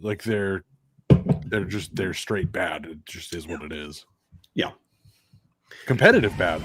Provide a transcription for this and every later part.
Like they're straight bad. It just is what it is. Yeah. Competitive bad.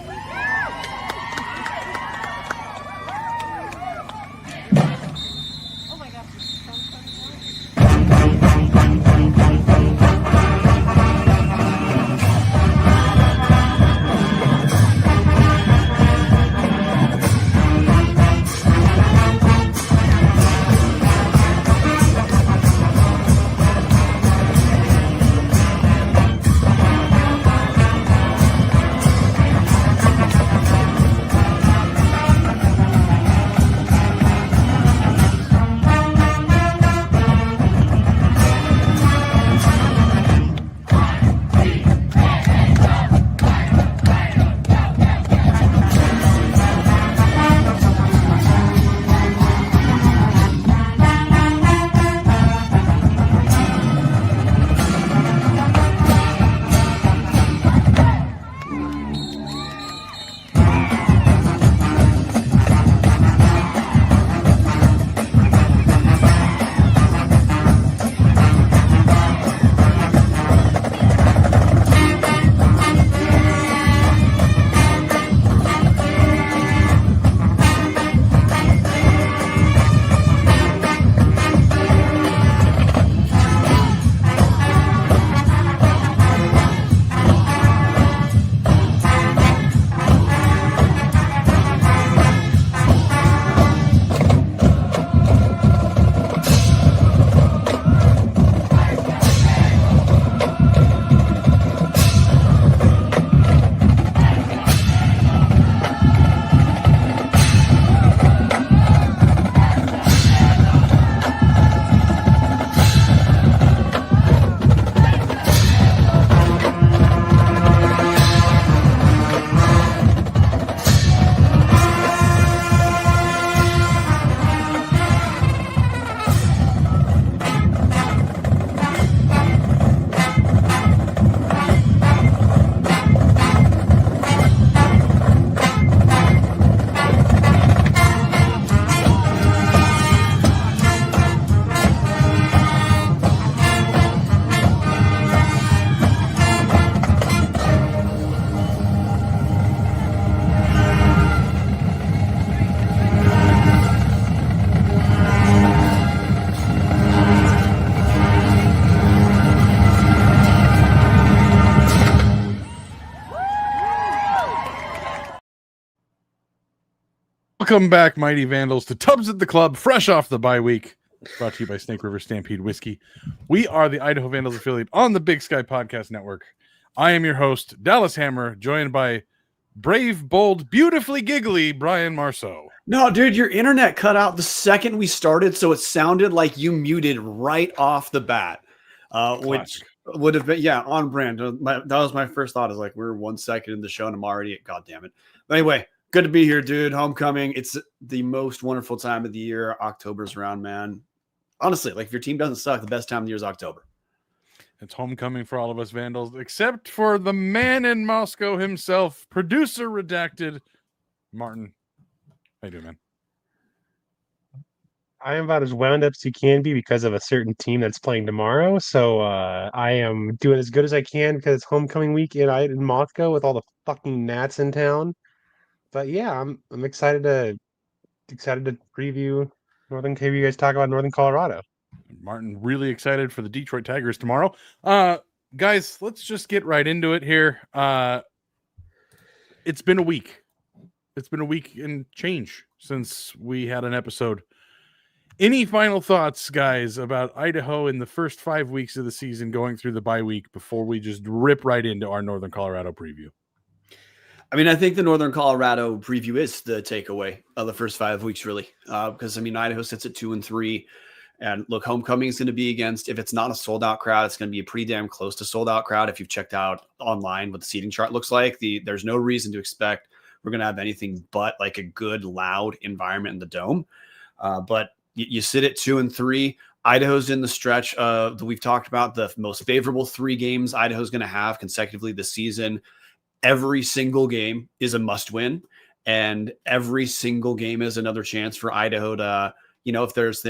Welcome back, Mighty Vandals, to Tubbs at the Club, fresh off the bye week. Brought to you by Snake River Stampede Whiskey. We are the Idaho Vandals affiliate on the Big Sky Podcast Network. I am your host, Dallas Hammer, joined by brave, bold, beautifully giggly Brian Marceau. No, dude, your internet cut out the second we started, so it sounded like you muted right off the bat, which would have been, on brand. That was my first thought, is like, we're 1 second in the show and I'm already at, God damn it. But anyway, good to be here, dude. Homecoming. It's the most wonderful time of the year. October's around, man. Honestly, like, if your team doesn't suck, the best time of the year is October. It's homecoming for all of us Vandals, except for the man in Moscow himself, producer redacted, Martin. How you doing, man? I am about as wound up as you can be because of a certain team that's playing tomorrow. So I am doing as good as I can because it's homecoming week in Moscow with all the fucking gnats in town. But yeah, I'm excited to preview Northern. Hear you guys talk about Northern Colorado. Martin, really excited for the Detroit Tigers tomorrow. Guys, let's just get right into it here. It's been a week. It's been a week and change since we had an episode. Any final thoughts, guys, about Idaho in the first 5 weeks of the season going through the bye week before we just rip right into our Northern Colorado preview? I mean, I think the Northern Colorado preview is the takeaway of the first 5 weeks, really, because, I mean, Idaho sits at 2-3. And look, homecoming is going to be against, if it's not a sold out crowd, it's going to be a pretty damn close to sold out crowd. If you've checked out online what the seating chart looks like, there's no reason to expect we're going to have anything but like a good, loud environment in the dome. But you sit at 2-3. Idaho's in the stretch that we've talked about, the most favorable 3 games Idaho's going to have consecutively this season. Every single game is a must win, and every single game is another chance for Idaho to, if there's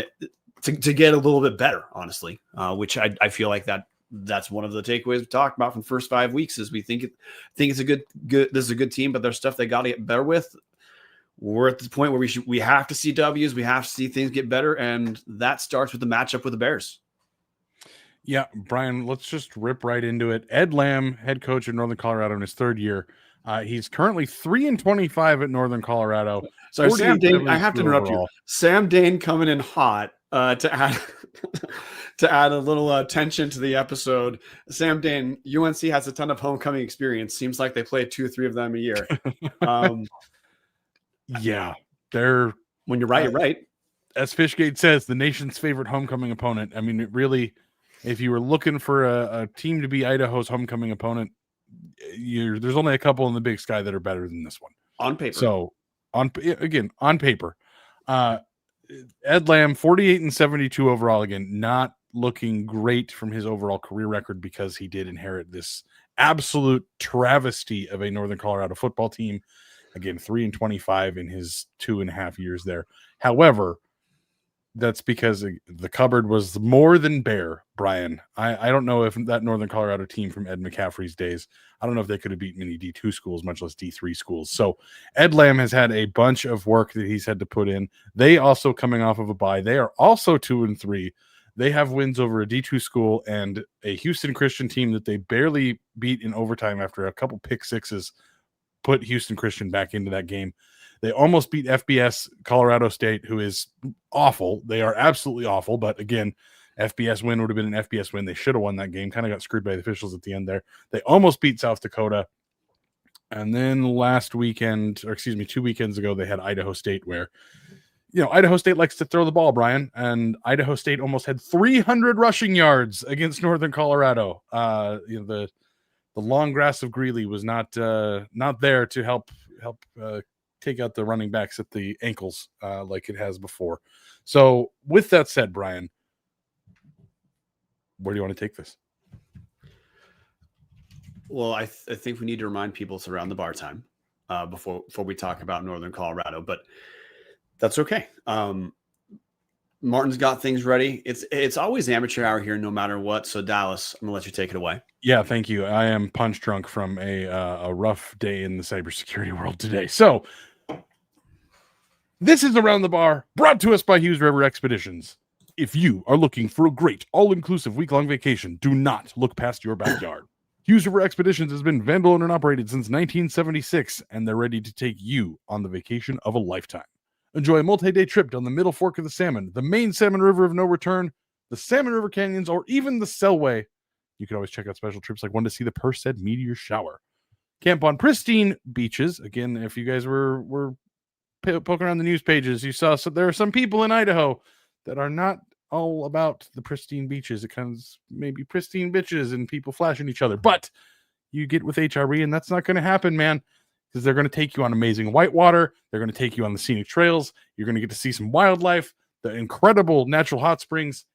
to get a little bit better, honestly, which I feel like that's one of the takeaways we talked about from the first 5 weeks is we think it's a good this is a good team, but there's stuff they got to get better with. We're at the point where we have to see W's, we have to see things get better, and that starts with the matchup with the Bears. Yeah, Brian, let's just rip right into it. Ed Lamb, head coach in Northern Colorado in his 3rd year. He's currently 3-25 at Northern Colorado. Sorry, Sam Dane. I 48-72 have to interrupt you. overall. Sam Dane coming in hot to add to add a little tension to the episode. Sam Dane, UNC has a ton of homecoming experience. Seems like they play 2 or 3 of them a year. Yeah, they're when you're right, you're right. As Fishgate says, the nation's favorite homecoming opponent. I mean, it really, if you were looking for a team to be Idaho's homecoming opponent, there's only a couple in the Big Sky that are better than this one on paper. So on paper, Ed Lamb 48-72 overall. Again, not looking great from his overall career record because he did inherit this absolute travesty of a Northern Colorado football team. Again, 3-25 in his 2.5 years there. However, that's because the cupboard was more than bare, Brian. I don't know if that Northern Colorado team from Ed McCaffrey's days, I don't know if they could have beaten many D2 schools, much less D3 schools. So Ed Lamb has had a bunch of work that he's had to put in. They also coming off of a bye. They are also 2-3. They have wins over a D2 school and a Houston Christian team that they barely beat in overtime after a couple pick sixes put Houston Christian back into that game. They almost beat FBS Colorado State, who is awful. They are absolutely awful. But again, FBS win would have been an FBS win. They should have won that game. Kind of got screwed by the officials at the end there. They almost beat South Dakota. And then 2 weekends ago, they had Idaho State where, Idaho State likes to throw the ball, Brian. And Idaho State almost had 300 rushing yards against Northern Colorado. The long grass of Greeley was not there to help take out the running backs at the ankles like it has before. So with that said, Brian, where do you want to take this? Well, I think we need to remind people it's around the bar time before we talk about Northern Colorado, but that's okay. Martin's got things ready. It's always amateur hour here, no matter what. So Dallas, I'm gonna let you take it away. Yeah, thank you. I am punch drunk from a rough day in the cybersecurity world today. So this is Around the Bar, brought to us by Hughes River Expeditions. If you are looking for a great all-inclusive week-long vacation, do not look past your backyard. Hughes River Expeditions has been vendor owned and operated since 1976, and they're ready to take you on the vacation of a lifetime. Enjoy a multi-day trip down the Middle Fork of the Salmon, the main Salmon River of no return, the Salmon River Canyons, or even the Selway. You can always check out special trips like one to see the Perseid meteor shower. Camp on pristine beaches. Again, if you guys were poking around the news pages, you saw there are some people in Idaho that are not all about the pristine beaches. It kind of maybe pristine bitches and people flashing each other. But you get with HRE, and that's not going to happen, man, because they're going to take you on amazing whitewater. They're going to take you on the scenic trails. You're going to get to see some wildlife, the incredible natural hot springs,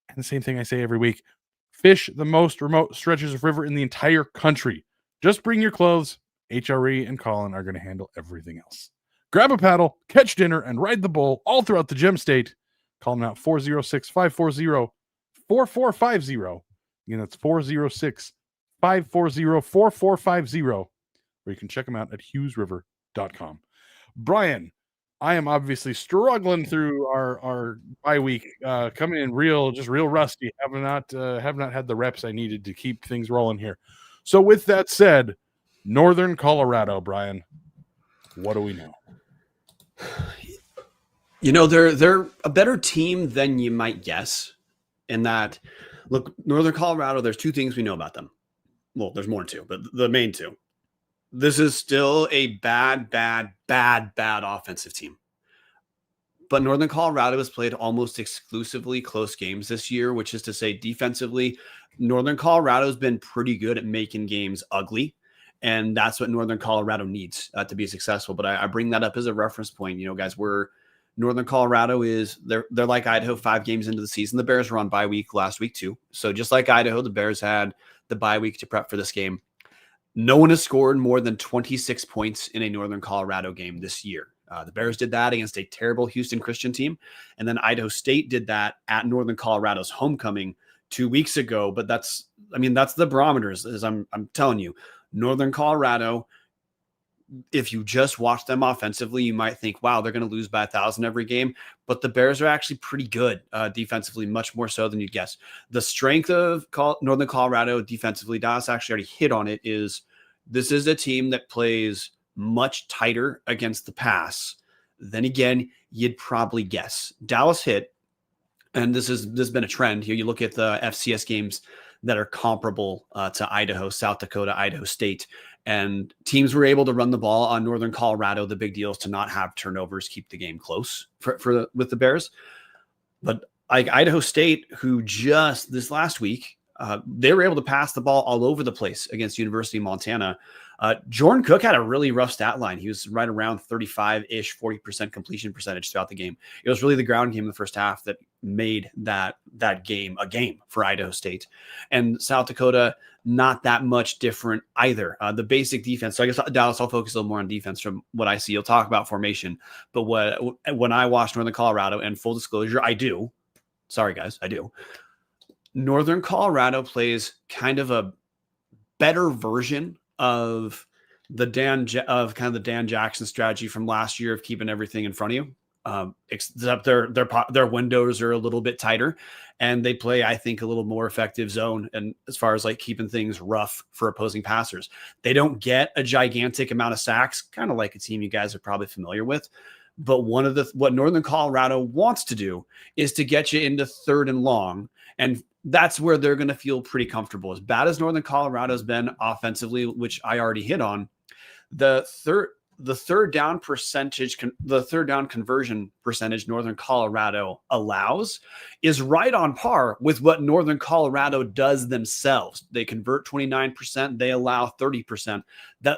and the same thing I say every week. Fish the most remote stretches of river in the entire country. Just bring your clothes. HRE and Colin are going to handle everything else. Grab a paddle, catch dinner, and ride the bull all throughout the Gem State. Call them out 406-540-4450. Again, that's 406-540-4450. Or you can check them out at hughesriver.com. Brian, I am obviously struggling through our bye week, coming in real rusty. Have not had the reps I needed to keep things rolling here. So with that said, Northern Colorado, Brian, what do we know? They're a better team than you might guess. In that, look, Northern Colorado, there's 2 things we know about them. Well, there's more than 2, but the main 2. This is still a bad offensive team. But Northern Colorado has played almost exclusively close games this year, which is to say defensively, Northern Colorado has been pretty good at making games ugly. And that's what Northern Colorado needs to be successful. But I bring that up as a reference point. Guys, Northern Colorado they're like Idaho 5 games into the season. The Bears were on bye week last week too. So just like Idaho, the Bears had the bye week to prep for this game. No one has scored more than 26 points in a Northern Colorado game this year. The Bears did that against a terrible Houston Christian team. And then Idaho State did that at Northern Colorado's homecoming 2 weeks ago. But that's the barometers, as I'm telling you. Northern Colorado, if you just watch them offensively, you might think, wow, they're going to lose by 1,000 every game. But the Bears are actually pretty good defensively, much more so than you'd guess. The strength of Northern Colorado defensively, Dallas actually already hit on it, is this is a team that plays much tighter against the pass than, again, you'd probably guess. Dallas hit, and this has been a trend here. You look at the FCS games that are comparable to Idaho, South Dakota, Idaho State, and teams were able to run the ball on Northern Colorado. The big deal is to not have turnovers, keep the game close with the Bears. But like Idaho State, who just this last week, they were able to pass the ball all over the place against University of Montana. Jordan Cook had a really rough stat line. He was right around 35-ish, 40% completion percentage throughout the game. It was really the ground game in the first half that made that game a game for Idaho State. And South Dakota, not that much different either. The basic defense. So I guess Dallas, I'll focus a little more on defense from what I see. You'll talk about formation. But when I watch Northern Colorado, and full disclosure, I do. Sorry, guys, I do. Northern Colorado plays kind of a better version of the Dan Jackson strategy from last year of keeping everything in front of you. Except their windows are a little bit tighter, and they play, I think, a little more effective zone. And as far as like keeping things rough for opposing passers, they don't get a gigantic amount of sacks, kind of like a team you guys are probably familiar with. But what Northern Colorado wants to do is to get you into 3rd and long, and that's where they're going to feel pretty comfortable. As bad as Northern Colorado's been offensively, which I already hit on, the third down conversion percentage Northern Colorado allows is right on par with what Northern Colorado does themselves. They convert 29%, they allow 30%.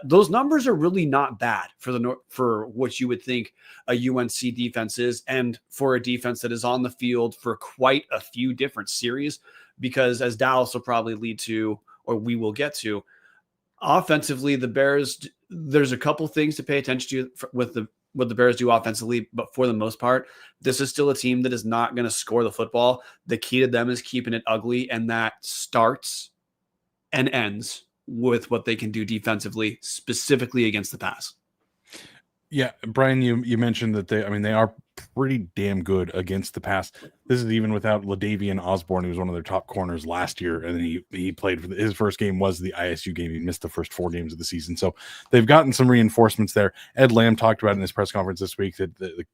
Those numbers are really not bad for what you would think a UNC defense is, and for a defense that is on the field for quite a few different series, because as Dallas will probably lead to, or we will get to, offensively, the Bears, there's a couple things to pay attention to with what the Bears do offensively, but for the most part, this is still a team that is not going to score the football. The key to them is keeping it ugly, and that starts and ends with what they can do defensively, specifically against the pass. Yeah, Brian, you mentioned that they are pretty damn good against the pass. This is even without LaDavian Osborne, who was one of their top corners last year, and then he played for his first game was the ISU game. He missed the first 4 games of the season, so they've gotten some reinforcements there. Ed Lamb talked about in his press conference this week that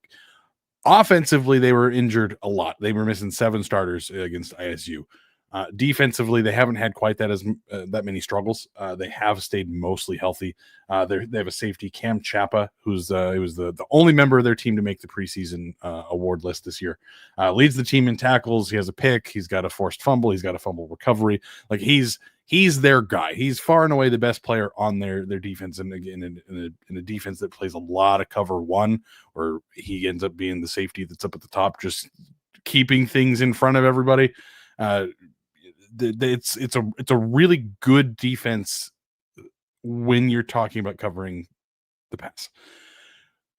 offensively they were injured a lot. They were missing 7 starters against ISU. Defensively, they haven't had quite that many struggles. They have stayed mostly healthy. They have a safety, Cam Chapa, who's he was the only member of their team to make the preseason award list this year. Leads the team in tackles. He has a pick. He's got a forced fumble. He's got a fumble recovery. Like he's their guy. He's far and away the best player on their defense, and again in a defense that plays a lot of cover one, where he ends up being the safety that's up at the top, just keeping things in front of everybody. It's a really good defense when you're talking about covering the pass.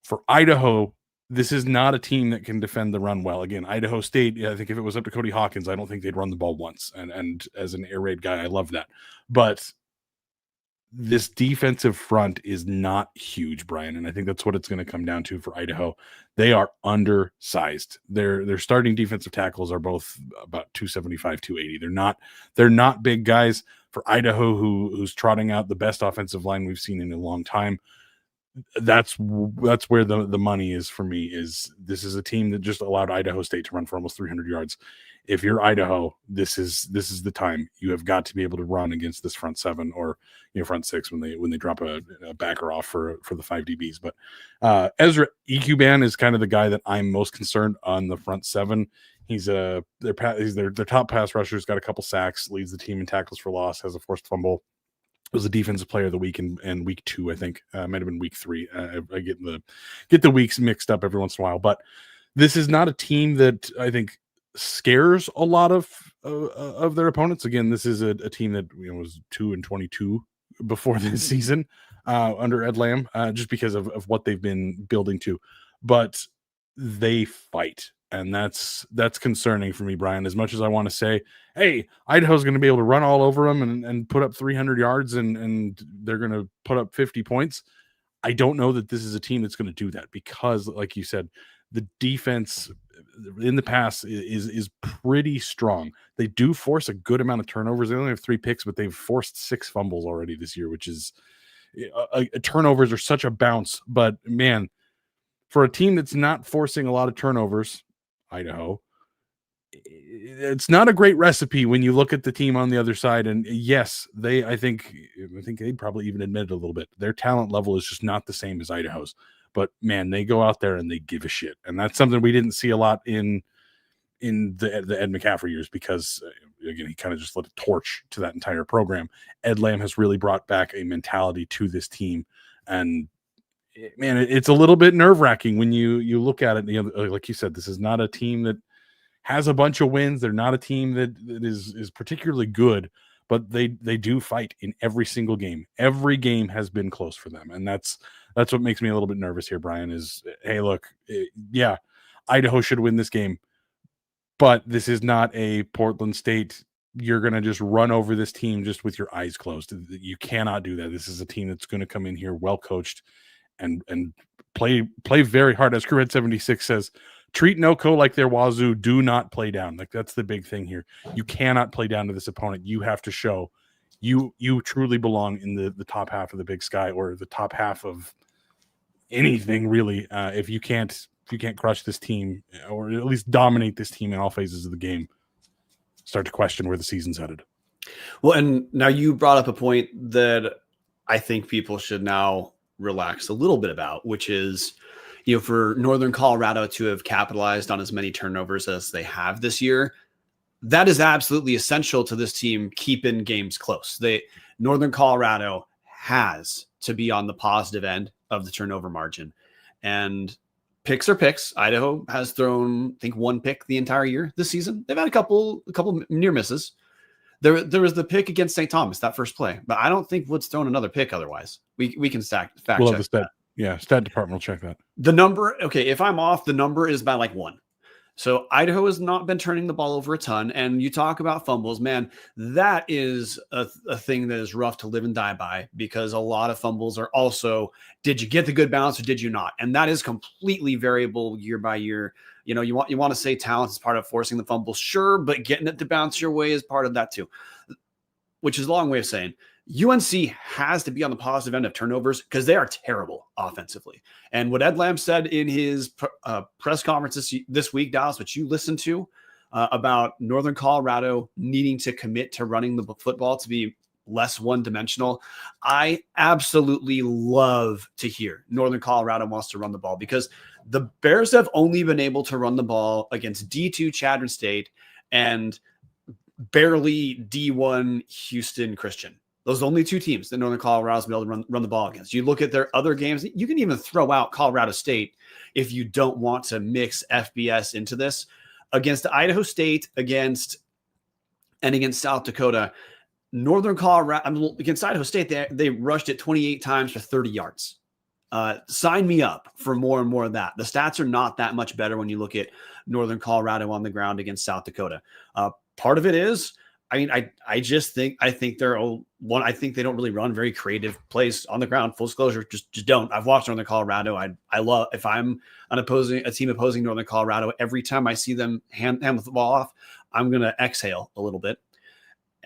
For Idaho, this is not a team that can defend the run well. Again, Idaho State, I think if it was up to Cody Hawkins, I don't think they'd run the ball once. And as an air raid guy, I love that. But this defensive front is not huge, Brian, and I think that's what it's going to come down to for Idaho. They are undersized. Their starting defensive tackles are both about 275, 280. They're not big guys. For Idaho, who's trotting out the best offensive line we've seen in a long time, that's where the money is for me. Is this is a team that just allowed Idaho State to run for almost 300 yards. If you're Idaho, this is the time. You have got to be able to run against this front 7 or front 6 when they drop a backer off for the 5 DBs. But Ezra Ekuban is kind of the guy that I'm most concerned on the front 7. He's their top pass rusher. He's got a couple sacks, leads the team in tackles for loss, has a forced fumble. Was the defensive player of the week in week 2, I think. Might have been week 3. I get the weeks mixed up every once in a while, but this is not a team that I think scares a lot of their opponents. Again, this is a team that was 2-22 before this season. under Ed Lamb, just because of what they've been building to. But they fight, and that's concerning for me, Brian. As much as I want to say, hey, Idaho's going to be able to run all over them and put up 300 yards and they're going to put up 50 points. I don't know that this is a team that's going to do that because, like you said, the defense in the past is pretty strong. They do force a good amount of turnovers. They only have 3 picks, but they've forced 6 fumbles already this year, which is turnovers are such a bounce. But man, for a team that's not forcing a lot of turnovers, Idaho, it's not a great recipe when you look at the team on the other side. And yes, I think they'd probably even admit it a little bit. Their talent level is just not the same as Idaho's. But man, they go out there and they give a shit, and that's something we didn't see a lot in the Ed McCaffrey years because again, he kind of just lit a torch to that entire program. Ed Lamb has really brought back a mentality to this team, and man, it's a little bit nerve-wracking when you look at it. Like you said, this is not a team that has a bunch of wins. They're not a team that is particularly good, but they do fight in every single game. Every game has been close for them, and that's what makes me a little bit nervous here, Brian. Is hey, look, yeah, Idaho should win this game, but this is not a Portland State. You're going to just run over this team just with your eyes closed. You cannot do that. This is a team that's going to come in here well coached and play very hard. As Crewhead 76 says, treat NoCo like they're Wazoo. Do not play down. Like that's the big thing here. You cannot play down to this opponent. You have to show you truly belong in the top half of the Big Sky or the top half of anything really. If you can't crush this team or at least dominate this team in all phases of the game, start to question where the season's headed. Well, and now you brought up a point that I think people should now relax a little bit about, which is, for Northern Colorado to have capitalized on as many turnovers as they have this year, that is absolutely essential to this team keeping games close. Northern Colorado has to be on the positive end of the turnover margin, and picks are picks. Idaho has thrown, I think, 1 pick the entire year this season. They've had a couple near misses. There was the pick against St. Thomas, that first play, but I don't think Wood's thrown another pick otherwise. We can fact check that. Yeah, stat department will check that. The number, okay, if I'm off, the number is by like 1. So Idaho has not been turning the ball over a ton. And you talk about fumbles, man, that is a thing that is rough to live and die by, because a lot of fumbles are also, did you get the good balance or did you not? And that is completely variable year by year. You want to say talent is part of forcing the fumble, sure, but getting it to bounce your way is part of that too, which is a long way of saying UNC has to be on the positive end of turnovers because they are terrible offensively. And what Ed Lamb said in his press conference this week, Dallas, which you listened to, about Northern Colorado needing to commit to running the football to be less one-dimensional, I absolutely love to hear Northern Colorado wants to run the ball, because the Bears have only been able to run the ball against D2 Chadron State and barely D1 Houston Christian. Those are the only 2 teams that Northern Colorado's been able to run the ball against. You look at their other games, you can even throw out Colorado State if you don't want to mix FBS into this. Against Idaho State, against South Dakota, Northern Colorado, against Idaho State, they rushed it 28 times for 30 yards. Sign me up for more and more of that. The stats are not that much better when you look at Northern Colorado on the ground against South Dakota. Part of it is, I think they're one. I think they don't really run very creative plays on the ground. Full disclosure, just don't. I've watched Northern Colorado. I love, if I'm a team opposing Northern Colorado, every time I see them hand the ball off, I'm gonna exhale a little bit.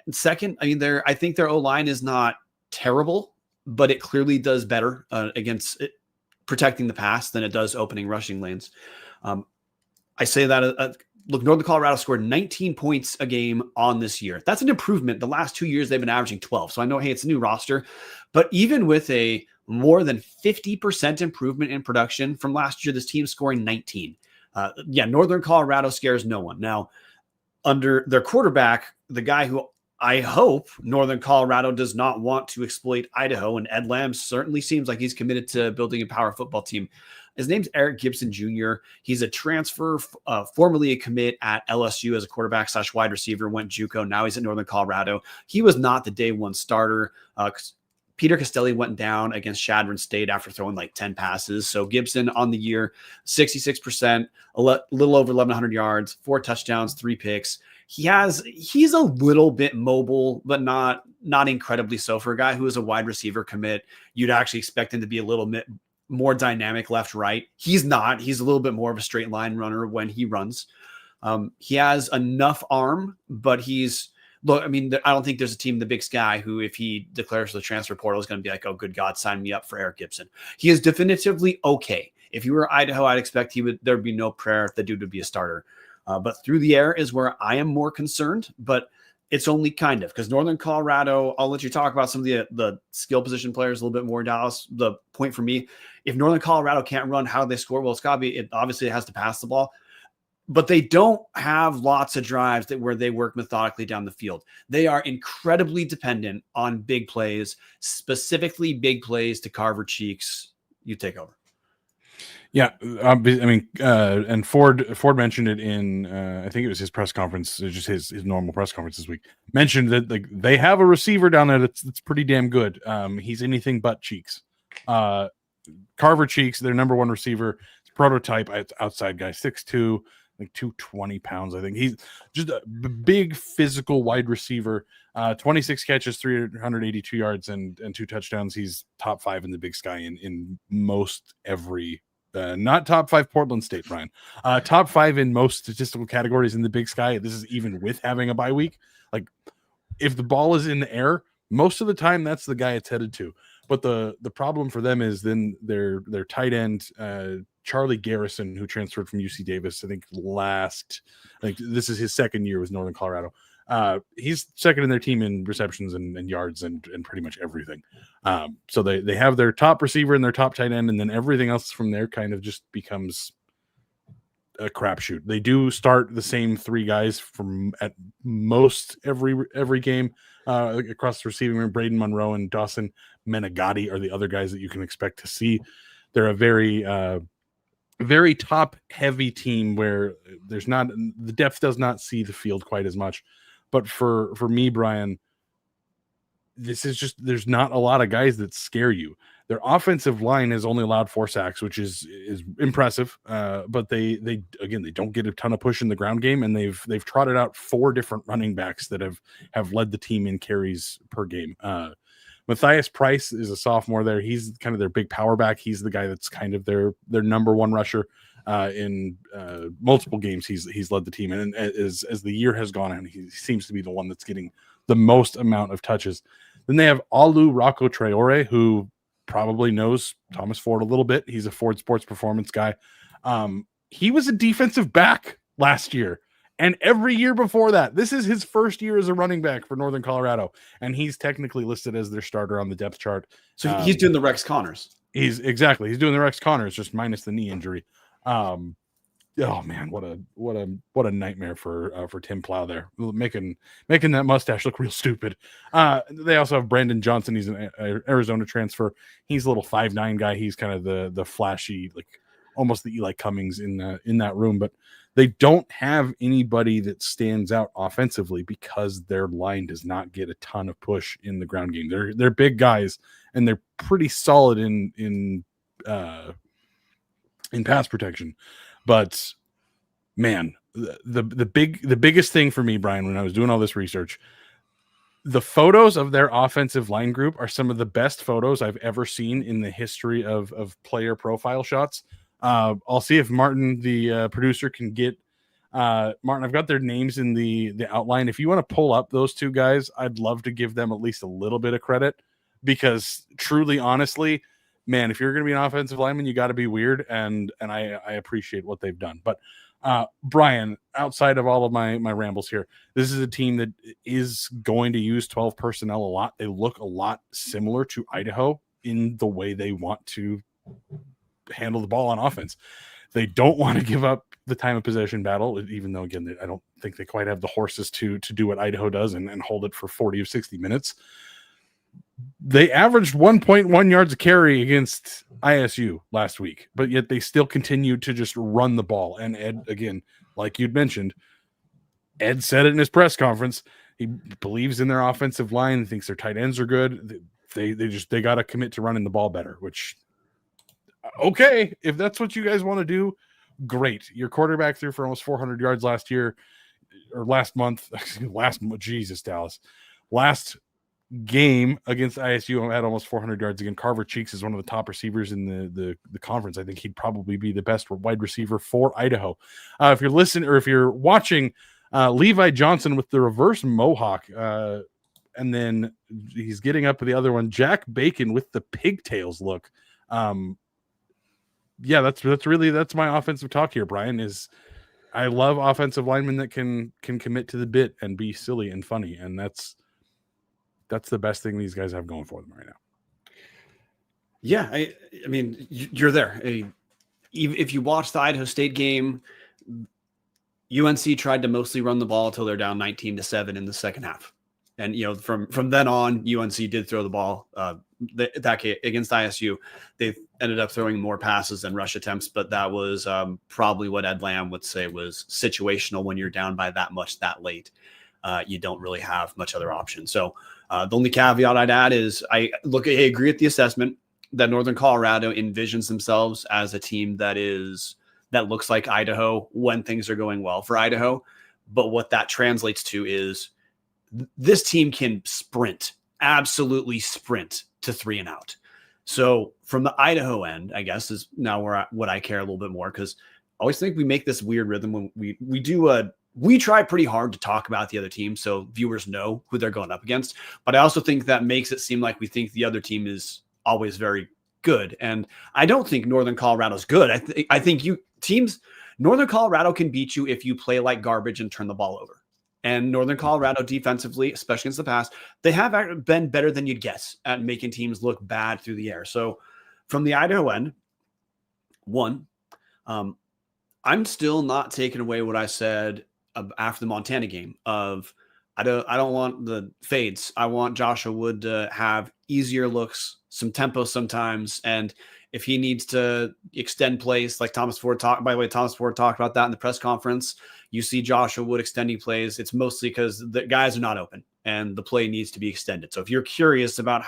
And second, I think their O-line is not terrible, but it clearly does better against protecting the pass than it does opening rushing lanes. I say that. Look, Northern Colorado scored 19 points a game on this year. That's an improvement. The last 2 years, they've been averaging 12. So I know, hey, it's a new roster. But even with a more than 50% improvement in production from last year, this team scoring 19. Northern Colorado scares no one. Now, under their quarterback, the guy who I hope Northern Colorado does not want to exploit Idaho, and Ed Lamb certainly seems like he's committed to building a power football team. His name's Eric Gibson Jr. He's a transfer, formerly a commit at LSU as a quarterback / wide receiver, went JUCO. Now he's at Northern Colorado. He was not the day 1 starter. Peter Castelli went down against Shadron State after throwing like 10 passes. So Gibson on the year, 66%, a little over 1,100 yards, 4 touchdowns, 3 picks. He's a little bit mobile, but not incredibly so. For a guy who is a wide receiver commit, you'd actually expect him to be a little bit more dynamic left, right. He's not. He's a little bit more of a straight line runner when he runs. He has enough arm, but look, I mean, I don't think there's a team in the Big Sky who, if he declares for the transfer portal, is going to be like, oh, good God, sign me up for Eric Gibson. He is definitively okay. If you were Idaho, I'd expect there'd be no prayer the dude would be a starter. But through the air is where I am more concerned, but it's only kind of, because Northern Colorado, I'll let you talk about some of the skill position players a little bit more, Dallas. The point for me, if Northern Colorado can't run, how do they score? Well, it obviously has to pass the ball, but they don't have lots of drives where they work methodically down the field. They are incredibly dependent on big plays, specifically big plays to Carver Cheeks. You take over. Yeah, I mean, and Ford mentioned it in I think it was his press conference, just his normal press conference this week. Mentioned that like they have a receiver down there that's pretty damn good. He's anything but Cheeks. Carver Cheeks, their number one receiver, prototype outside guy, 6'2", like 220 pounds. I think he's just a big physical wide receiver. 26 catches, 382 yards, and 2 touchdowns. He's top 5 in the Big Sky in most every. Not top 5 Portland State, Brian. Top 5 in most statistical categories in the Big Sky. This is even with having a bye week. Like, if the ball is in the air, most of the time that's the guy it's headed to. But the problem for them is then their tight end, Charlie Garrison, who transferred from UC Davis, I think this is his second year with Northern Colorado. He's second in their team in receptions and yards and pretty much everything. So they have their top receiver and their top tight end, and then everything else from there kind of just becomes a crapshoot. They do start the same 3 guys from at most every game across the receiving room. Braden Monroe and Dawson Menegatti are the other guys that you can expect to see. They're a very top heavy team where the depth does not see the field quite as much. But for me, Brian, this is just, there's not a lot of guys that scare you. Their offensive line has only allowed 4 sacks, which is impressive. But they don't get a ton of push in the ground game, and they've trotted out 4 different running backs that have led the team in carries per game. Matthias Price is a sophomore there. He's kind of their big power back. He's the guy that's kind of their number one rusher. In multiple games, he's led the team, and as the year has gone on, he seems to be the one that's getting the most amount of touches. Then they have Alu Rocco Traore, who probably knows Thomas Ford a little bit. He's a Ford Sports Performance guy. He was a defensive back last year, and every year before that. This is his first year as a running back for Northern Colorado, and he's technically listed as their starter on the depth chart. So he's doing the Rex Connors. He's doing the Rex Connors, just minus the knee injury. Oh man, what a nightmare for Tim Plow there, making that mustache look real stupid. They also have Brandon Johnson. He's an Arizona transfer. He's a little 5'9" guy. He's kind of the flashy, like almost the Eli Cummings in that room. But they don't have anybody that stands out offensively because their line does not get a ton of push in the ground game. They're big guys, and they're pretty solid in pass protection. But man, the biggest thing for me, Brian, when I was doing all this research, the photos of their offensive line group are some of the best photos I've ever seen in the history of player profile shots. I'll see if Martin, the producer, can get Martin. I've got their names in the outline. If you want to pull up those 2 guys, I'd love to give them at least a little bit of credit, because truly, honestly, man, if you're going to be an offensive lineman, you got to be weird, and I appreciate what they've done. But Brian, outside of all of my rambles here, this is a team that is going to use 12 personnel a lot. They look a lot similar to Idaho in the way they want to handle the ball on offense. They don't want to give up the time of possession battle, even though, again, I don't think they quite have the horses to do what Idaho does and hold it for 40 or 60 minutes. They averaged 1.1 yards a carry against ISU last week, but yet they still continued to just run the ball. And Ed, again, like you'd mentioned, Ed said it in his press conference. He believes in their offensive line, thinks their tight ends are good. they got to commit to running the ball better, which okay, if that's what you guys want to do, great. Your quarterback threw for almost 400 yards last month. Jesus, Dallas. Last game against ISU had almost 400 yards again. Carver Cheeks is one of the top receivers in the conference. I think he'd probably be the best wide receiver for Idaho. If you're listening or if you're watching, Levi Johnson with the reverse mohawk, and then he's getting up to the other one. Jack Bacon with the pigtails look. Yeah, that's my offensive talk here, Brian. Is I love offensive linemen that can commit to the bit and be silly and funny, and that's the best thing these guys have going for them right now. Yeah, I mean, you're there. If you watch the Idaho State game, UNC tried to mostly run the ball until they're down 19-7 in the second half. And, from then on, UNC did throw the ball that game against ISU. They ended up throwing more passes than rush attempts, but that was probably what Ed Lamb would say was situational. When you're down by that much that late, you don't really have much other option. So the only caveat I'd add is I agree with the assessment that Northern Colorado envisions themselves as a team that looks like Idaho when things are going well for Idaho. But what that translates to is this team can absolutely sprint to 3 and out. So from the Idaho end, I guess is now what I care a little bit more, because I always think we make this weird rhythm when we try pretty hard to talk about the other team so viewers know who they're going up against. But I also think that makes it seem like we think the other team is always very good. And I don't think Northern Colorado's good. I think Northern Colorado can beat you if you play like garbage and turn the ball over. And Northern Colorado defensively, especially against the pass, they have been better than you'd guess at making teams look bad through the air. So from the Idaho end, I'm still not taking away what I said after the Montana game of I don't want the fades. I want Joshua Wood to have easier looks, some tempo sometimes, and if he needs to extend plays, like Thomas Ford talked about that in the press conference. You see Joshua Wood extending plays. It's mostly because the guys are not open and the play needs to be extended. So if you're curious about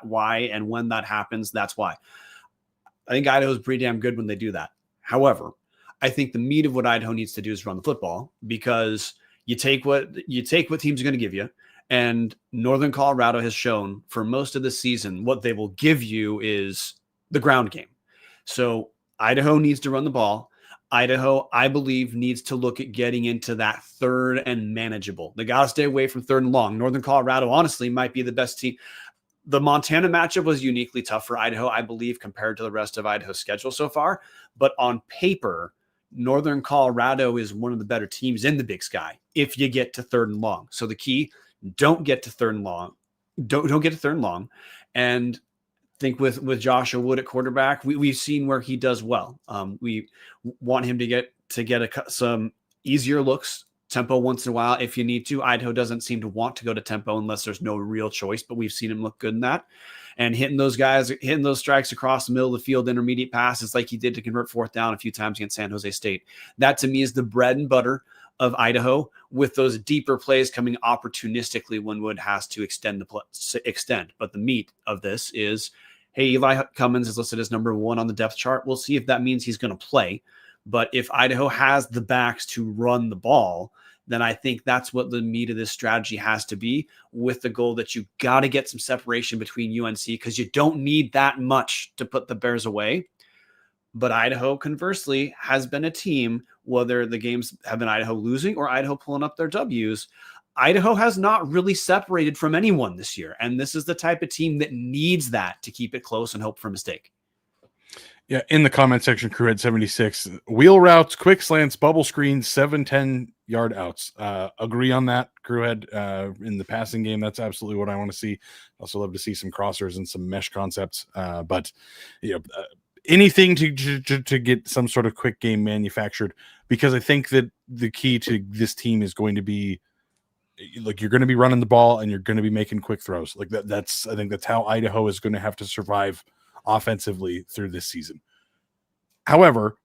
why and when that happens, that's why. I think Idaho's pretty damn good when they do that. However, I think the meat of what Idaho needs to do is run the football, because you take what teams are going to give you. And Northern Colorado has shown for most of the season, what they will give you is the ground game. So Idaho needs to run the ball. Idaho, I believe, needs to look at getting into that third and manageable. They got to stay away from third and long. Northern Colorado, honestly, might be the best team. The Montana matchup was uniquely tough for Idaho, I believe, compared to the rest of Idaho's schedule so far. But on paper, Northern Colorado is one of the better teams in the Big Sky if you get to third and long. So the key, don't get to third and long. Don't get to third and long. And think with Joshua Wood at quarterback, we've seen where he does well. We want him to get some easier looks, tempo once in a while if you need to. Idaho doesn't seem to want to go to tempo unless there's no real choice, but we've seen him look good in that. And hitting those strikes across the middle of the field, intermediate passes like he did to convert fourth down a few times against San Jose State. That to me is the bread and butter of Idaho, with those deeper plays coming opportunistically when Wood has to extend. But the meat of this is, hey, Eli Cummins is listed as number 1 on the depth chart. We'll see if that means he's going to play. But if Idaho has the backs to run the ball, then I think that's what the meat of this strategy has to be, with the goal that you got to get some separation between UNC, because you don't need that much to put the Bears away. But Idaho, conversely, has been a team, whether the games have been Idaho losing or Idaho pulling up their W's, Idaho has not really separated from anyone this year. And this is the type of team that needs that to keep it close and hope for a mistake. Yeah, in the comment section, Crewhead 76, wheel routes, quick slants, bubble screens, 7-10 yard outs. Agree on that, Crewhead. In the passing game, that's absolutely what I want to see. Also love to see some crossers and some mesh concepts. But anything to get some sort of quick game manufactured, because I think that the key to this team is going to be, like, you're going to be running the ball and you're going to be making quick throws. Like that's I think that's how Idaho is going to have to survive offensively through this season. However,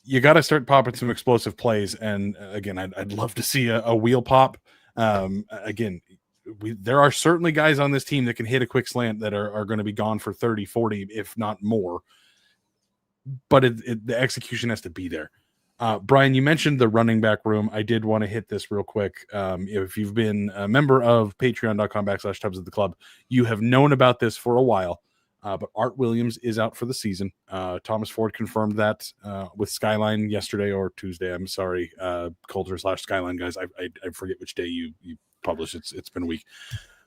you got to start popping some explosive plays. And again, I'd love to see a wheel pop. Again, there are certainly guys on this team that can hit a quick slant that are going to be gone for 30, 40, if not more. But the execution has to be there. Brian, you mentioned the running back room. I did want to hit this real quick. If you've been a member of patreon.com/Tubs of the Club, you have known about this for a while. But Art Williams is out for the season. Thomas Ford confirmed that with Skyline yesterday or Tuesday. I'm sorry, Coulter/Skyline guys. I forget which day you publish. It's been a week.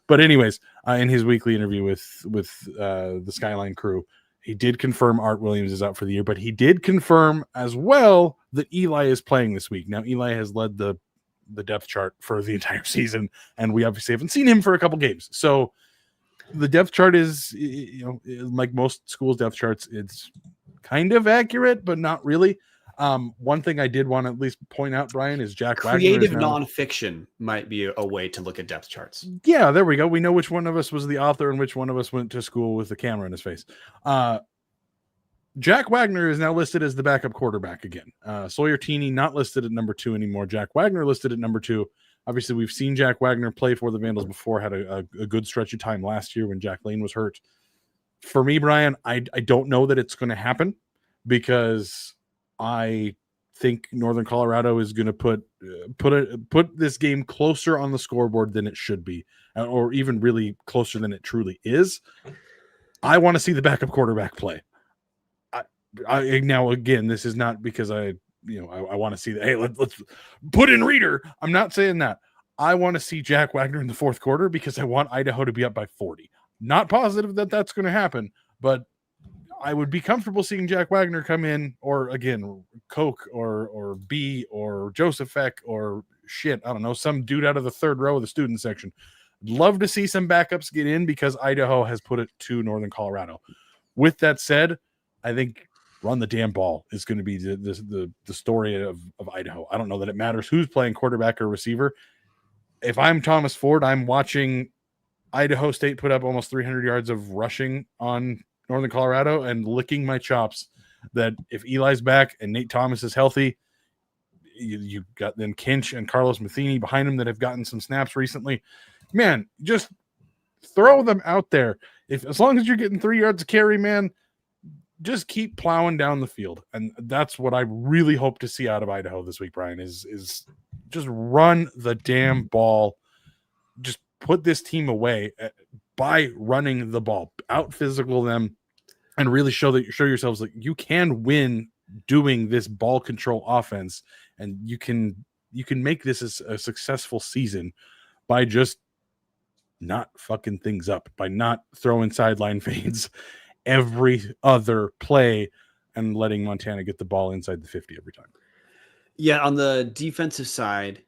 But anyways, in his weekly interview with the Skyline crew, he did confirm Art Williams is out for the year, but he did confirm as well that Eli is playing this week. Now, Eli has led the depth chart for the entire season, and we obviously haven't seen him for a couple games. So the depth chart is, like most schools' depth charts, it's kind of accurate, but not really. One thing I did want to at least point out, Brian, is Jack creative Wagner nonfiction might be a way to look at depth charts. Yeah, there we go. We know which one of us was the author and which one of us went to school with the camera in his face. Jack Wagner is now listed as the backup quarterback again. Sawyer Teeney not listed at number 2 anymore. Jack Wagner listed at number 2. Obviously, we've seen Jack Wagner play for the Vandals before, had a good stretch of time last year when Jack Lane was hurt. For me, Brian, I don't know that it's going to happen because I think Northern Colorado is going to put this game closer on the scoreboard than it should be, or even really closer than it truly is. I want to see the backup quarterback play. Now, again, this is not because I want to see that. Hey, let's put in Reader. I'm not saying that. I want to see Jack Wagner in the fourth quarter because I want Idaho to be up by 40. Not positive that that's going to happen, but I would be comfortable seeing Jack Wagner come in, or again, Koch or B or Joseph Eck or shit, I don't know, some dude out of the third row of the student section. Love to see some backups get in because Idaho has put it to Northern Colorado. With that said, I think run the damn ball is going to be the story of Idaho. I don't know that it matters who's playing quarterback or receiver. If I'm Thomas Ford, I'm watching Idaho State put up almost 300 yards of rushing on Northern Colorado and licking my chops that if Eli's back and Nate Thomas is healthy, you got then Kinch and Carlos Matheny behind him that have gotten some snaps recently. Man, just throw them out there. As long as you're getting 3 yards of carry, man, just keep plowing down the field. And that's what I really hope to see out of Idaho this week, Brian, is just run the damn ball. Just put this team away by running the ball, out physical them, and really show yourselves like you can win doing this ball control offense, and you can make this a successful season by just not fucking things up, by not throwing sideline fades every other play and letting Montana get the ball inside the 50 every time. Yeah, on the defensive side,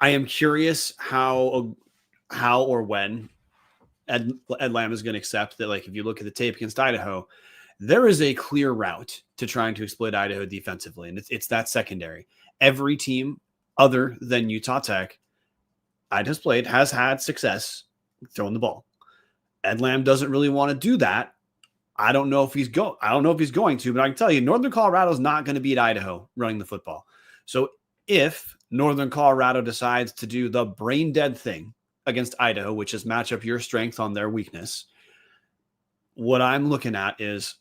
I am curious how or when Ed Lamb is going to accept that. Like, if you look at the tape against Idaho, there is a clear route to trying to exploit Idaho defensively, and it's that secondary. Every team other than Utah Tech Idaho's played has had success throwing the ball. Ed Lamb doesn't really want to do that. I don't know if he's going to, but I can tell you, Northern Colorado is not going to beat Idaho running the football. So if Northern Colorado decides to do the brain dead thing against Idaho, which is match up your strength on their weakness, what I'm looking at is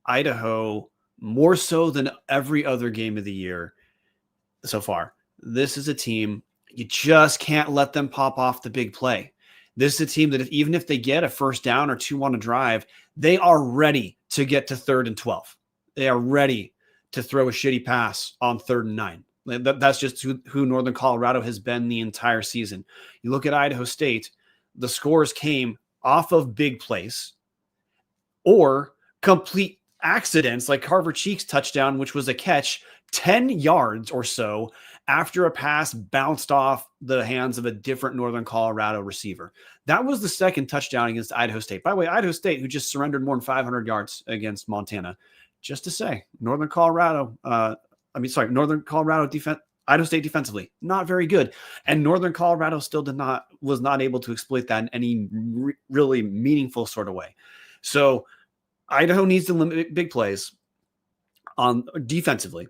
Idaho more so than every other game of the year so far. This is a team, you just can't let them pop off the big play. This is a team that even if they get a first down or 2 on a drive, they are ready to get to 3rd and 12. They are ready to throw a shitty pass on 3rd and 9. That's just who Northern Colorado has been the entire season. You look at Idaho State, the scores came off of big plays or complete accidents like Carver Cheek's touchdown, which was a catch 10 yards or so after a pass bounced off the hands of a different Northern Colorado receiver. That was the second touchdown against Idaho State. By the way, Idaho State, who just surrendered more than 500 yards against Montana. Just to say, Northern Colorado defense, Idaho State defensively, not very good. And Northern Colorado still was not able to exploit that in any really meaningful sort of way. So Idaho needs to limit big plays on defensively.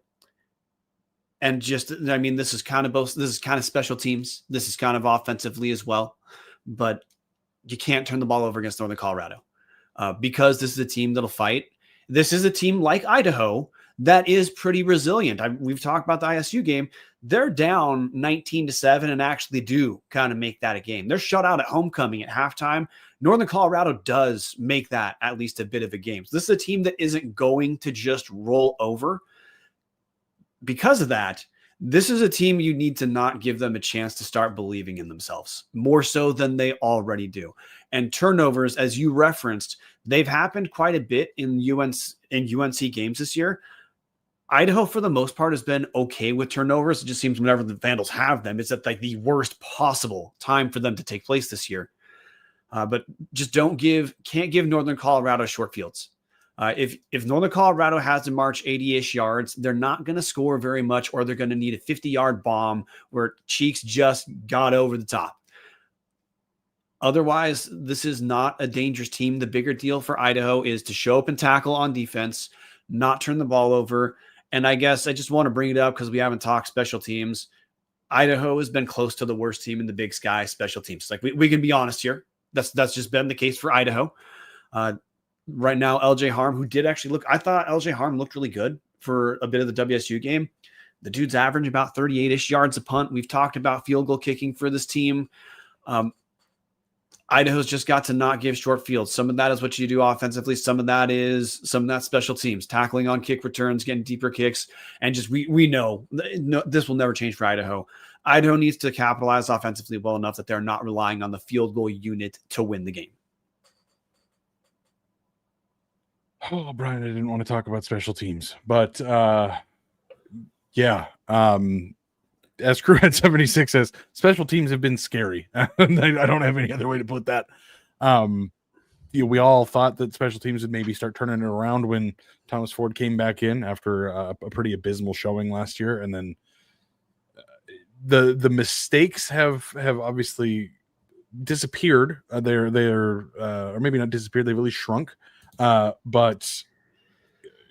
And just, I mean, this is kind of both. This is kind of special teams. This is kind of offensively as well. But you can't turn the ball over against Northern Colorado because this is a team that'll fight. This is a team like Idaho that is pretty resilient. We've talked about the ISU game. They're down 19-7 and actually do kind of make that a game. They're shut out at homecoming at halftime. Northern Colorado does make that at least a bit of a game. So this is a team that isn't going to just roll over. Because of that, this is a team you need to not give them a chance to start believing in themselves more so than they already do. And turnovers, as you referenced, they've happened quite a bit in UNC games this year. Idaho, for the most part, has been okay with turnovers. It just seems whenever the Vandals have them, it's at like the worst possible time for them to take place this year. But just can't give Northern Colorado short fields. If Northern Colorado has to march 80-ish yards, they're not going to score very much, or they're going to need a 50-yard bomb where Cheeks just got over the top. Otherwise, this is not a dangerous team. The bigger deal for Idaho is to show up and tackle on defense, not turn the ball over. And I guess I just want to bring it up because we haven't talked special teams. Idaho has been close to the worst team in the Big Sky special teams. Like we can be honest here. That's just been the case for Idaho. Right now, LJ Harm, who did actually look, I thought LJ Harm looked really good for a bit of the WSU game. The dude's averaging about 38-ish yards a punt. We've talked about field goal kicking for this team. Idaho's just got to not give short fields. Some of that is what you do offensively. Some of that special teams, tackling on kick returns, getting deeper kicks. And just we know this will never change for Idaho. Idaho needs to capitalize offensively well enough that they're not relying on the field goal unit to win the game. Oh, Brian, I didn't want to talk about special teams, but yeah. As Crewhead 76 says, special teams have been scary. I don't have any other way to put that. We all thought that special teams would maybe start turning it around when Thomas Ford came back in after a pretty abysmal showing last year, and then the mistakes have obviously disappeared. They're or maybe not disappeared. They've really shrunk. But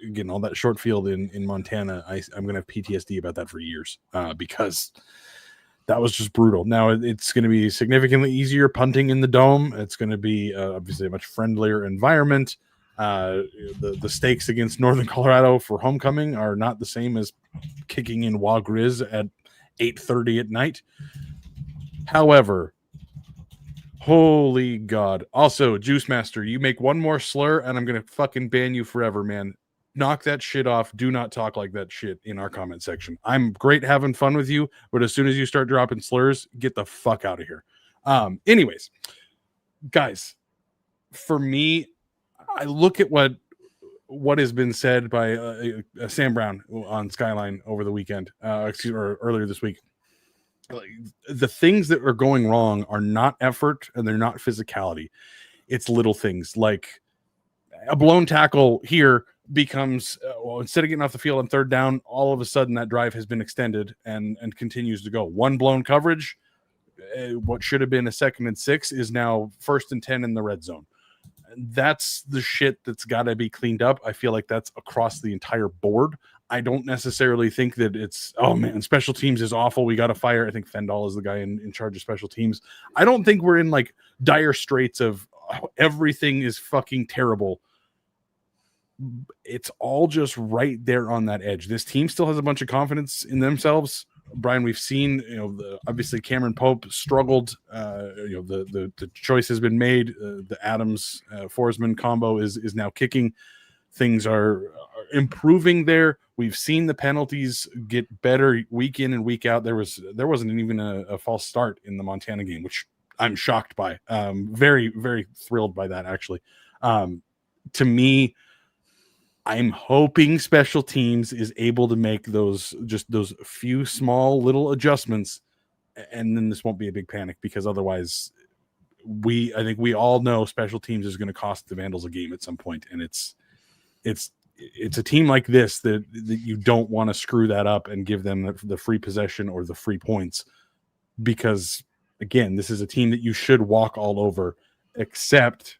again, all that short field in Montana, I'm going to have PTSD about that for years because that was just brutal. Now it's going to be significantly easier punting in the dome. It's going to be obviously a much friendlier environment. The stakes against Northern Colorado for homecoming are not the same as kicking in Wa Grizz at 8:30 at night. However, holy God. Also, Juice Master, you make one more slur and I'm going to fucking ban you forever, man. Knock that shit off. Do not talk like that shit in our comment section. I'm great having fun with you, but as soon as you start dropping slurs, get the fuck out of here. Anyways, guys, for me, I look at what has been said by Sam Brown on Skyline over the weekend, or earlier this week. The things that are going wrong are not effort and they're not physicality. It's little things like a blown tackle here becomes instead of getting off the field on third down, all of a sudden that drive has been extended and continues to go. One blown coverage, what should have been a 2nd and 6 is now 1st and 10 in the red zone. That's the shit that's got to be cleaned up. I feel like that's across the entire board. I don't necessarily think that it's, oh man, special teams is awful, we got to fire. I think Fendall is the guy in charge of special teams. I don't think we're in like dire straits of everything is fucking terrible. It's all just right there on that edge. This team still has a bunch of confidence in themselves. Brian, we've seen, obviously Cameron Pope struggled. The choice has been made. The Adams Forsman combo is now kicking. Things are improving there. We've seen the penalties get better week in and week out. There wasn't even a false start in the Montana game, which I'm shocked by. Very, very thrilled by that, actually. To me, I'm hoping special teams is able to make those few small little adjustments, and then this won't be a big panic, because otherwise I think we all know special teams is going to cost the Vandals a game at some point, and it's a team like this that you don't want to screw that up and give them the free possession or the free points, because again, this is a team that you should walk all over, except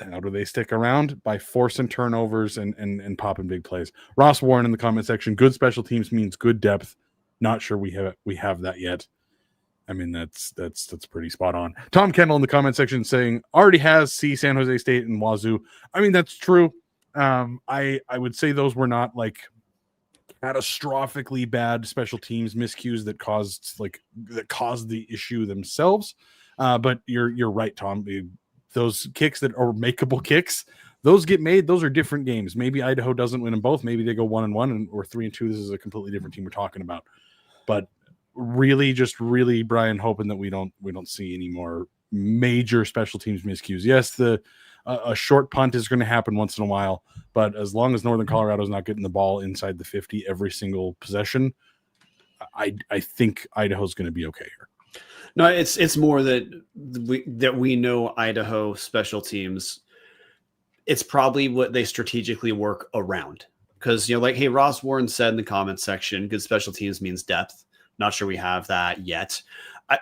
how do they stick around? By forcing turnovers and popping big plays. Ross Warren in the comment section, good special teams means good depth. Not sure we have that yet. I mean, that's pretty spot on. Tom Kendall in the comment section saying already has San Jose State and Wazoo. I mean, that's true. I would say those were not like catastrophically bad special teams miscues that caused the issue themselves. But you're right, Tom. Those kicks that are makeable kicks, those get made. Those are different games. Maybe Idaho doesn't win them both. Maybe they go 1-1 or 3-2. This is a completely different team we're talking about. But really, Brian, hoping that we don't see any more major special teams miscues. Yes, a short punt is going to happen once in a while, but as long as Northern Colorado's not getting the ball inside the 50 every single possession, I think Idaho's going to be okay here. No, it's more that we know Idaho special teams. It's probably what they strategically work around, because like, hey, Ross Warren said in the comments section, good special teams means depth. Not sure we have that yet.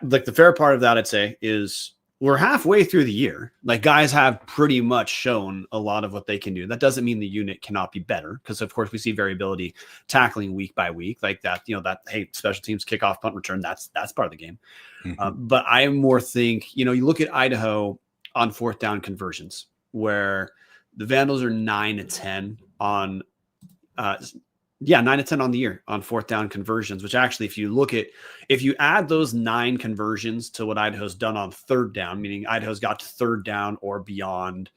Like the fair part of that, I'd say, is we're halfway through the year. Like guys have pretty much shown a lot of what they can do. That doesn't mean the unit cannot be better, because of course we see variability tackling week by week, like that. That hey, special teams, kickoff, punt return. That's part of the game. Mm-hmm. But I more think you look at Idaho on fourth down conversions, where the Vandals are 9-10 on. 9-10 on the year on fourth down conversions, which actually, if you add those 9 conversions to what Idaho's done on third down, meaning Idaho's got to third down or beyond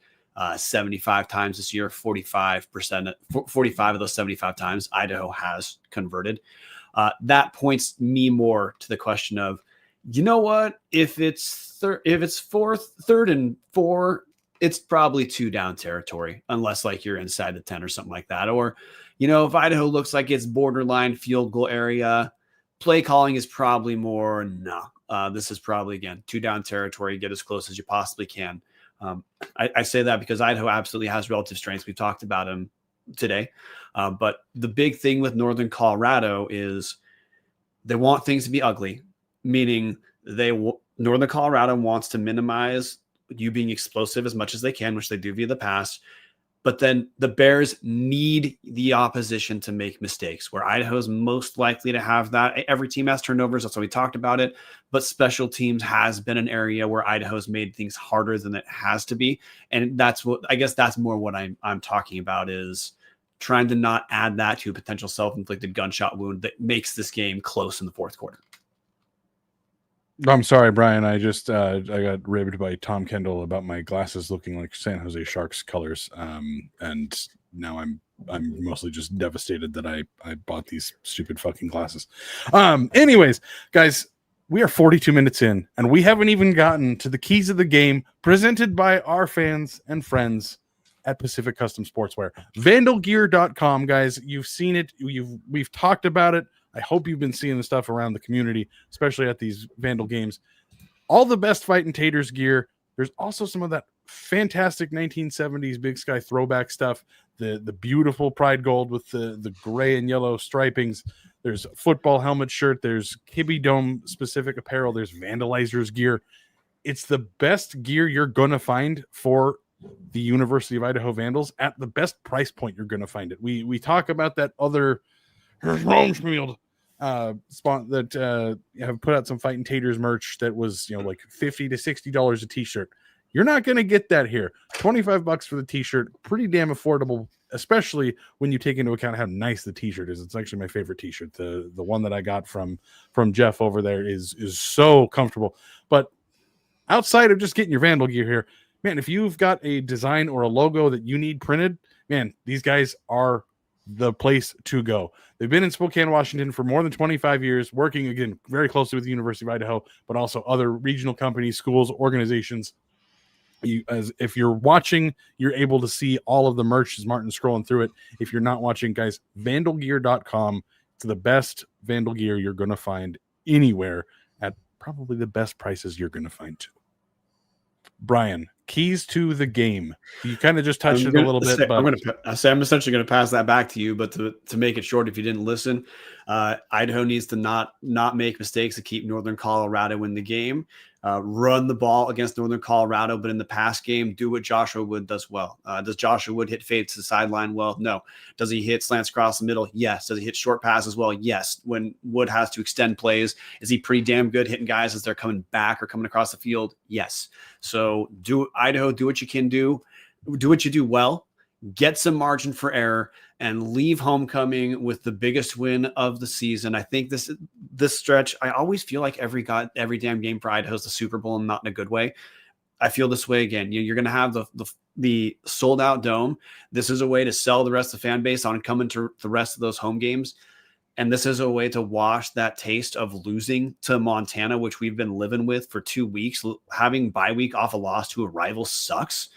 75 times this year, 45 of those 75 times Idaho has converted. That points me more to the question of, what, if it's third and 4, it's probably 2 down territory, unless like you're inside the 10 or something like that. Or, if Idaho looks like it's borderline field goal area, play calling is probably more, this is probably, again, 2 down territory, get as close as you possibly can. I say that because Idaho absolutely has relative strengths. We've talked about them today. But the big thing with Northern Colorado is they want things to be ugly, meaning Northern Colorado wants to minimize you being explosive as much as they can, which they do via the pass. But then the Bears need the opposition to make mistakes, where Idaho is most likely to have that. Every team has turnovers. That's why we talked about it. But special teams has been an area where Idaho's made things harder than it has to be. And that's more what I'm talking about, is trying to not add that to a potential self-inflicted gunshot wound that makes this game close in the fourth quarter. I'm sorry, Brian. I just I got ribbed by Tom Kendall about my glasses looking like San Jose Sharks colors, and now I'm mostly just devastated that I bought these stupid fucking glasses. Anyways, guys, we are 42 minutes in, and we haven't even gotten to the keys of the game presented by our fans and friends at Pacific Custom Sportswear. Vandalgear.com, guys. You've seen it. We've talked about it. I hope you've been seeing the stuff around the community, especially at these Vandal games. All the best Fightin' Taters gear. There's also some of that fantastic 1970s Big Sky throwback stuff. The beautiful Pride Gold with the gray and yellow stripings. There's football helmet shirt. There's Kibby Dome specific apparel. There's Vandalizers gear. It's the best gear you're going to find for the University of Idaho Vandals at the best price point you're going to find it. We talk about that other Romsfield spot that have put out some Fightin' Taters merch that was like $50 to $60 a t-shirt. You're not going to get that here. $25 for the t-shirt, pretty damn affordable, especially when you take into account how nice the t-shirt is. It's actually my favorite t-shirt. The one that I got from Jeff over there is so comfortable. But outside of just getting your Vandal gear here, man, if you've got a design or a logo that you need printed, man, these guys are the place to go. They've been in Spokane, Washington for more than 25 years, working again very closely with the University of Idaho, but also other regional companies, schools, organizations. If you're watching, you're able to see all of the merch as Martin's scrolling through it. If you're not watching, guys, vandalgear.com. It's the best Vandal gear you're going to find anywhere at probably the best prices you're going to find too. Brian, keys to the game. You kind of just touched it a little bit, but I'm essentially going to pass that back to you. But to make it short, if you didn't listen, Idaho needs to not make mistakes to keep Northern Colorado in the game. Run the ball against Northern Colorado, but in the pass game, do what Joshua Wood does well. Does Joshua Wood hit fades to the sideline well? No. Does he hit slants across the middle? Yes. Does he hit short passes well? Yes. When Wood has to extend plays, is he pretty damn good hitting guys as they're coming back or coming across the field? Yes. So Idaho, do what you can do what you do well, get some margin for error, and leave homecoming with the biggest win of the season. I think this stretch, I always feel like every damn game for Idaho is the Super Bowl, and not in a good way. I feel this way again. You're going to have the sold out dome. This is a way to sell the rest of the fan base on coming to the rest of those home games. And this is a way to wash that taste of losing to Montana, which we've been living with for 2 weeks. Having bye week off a loss to a rival sucks.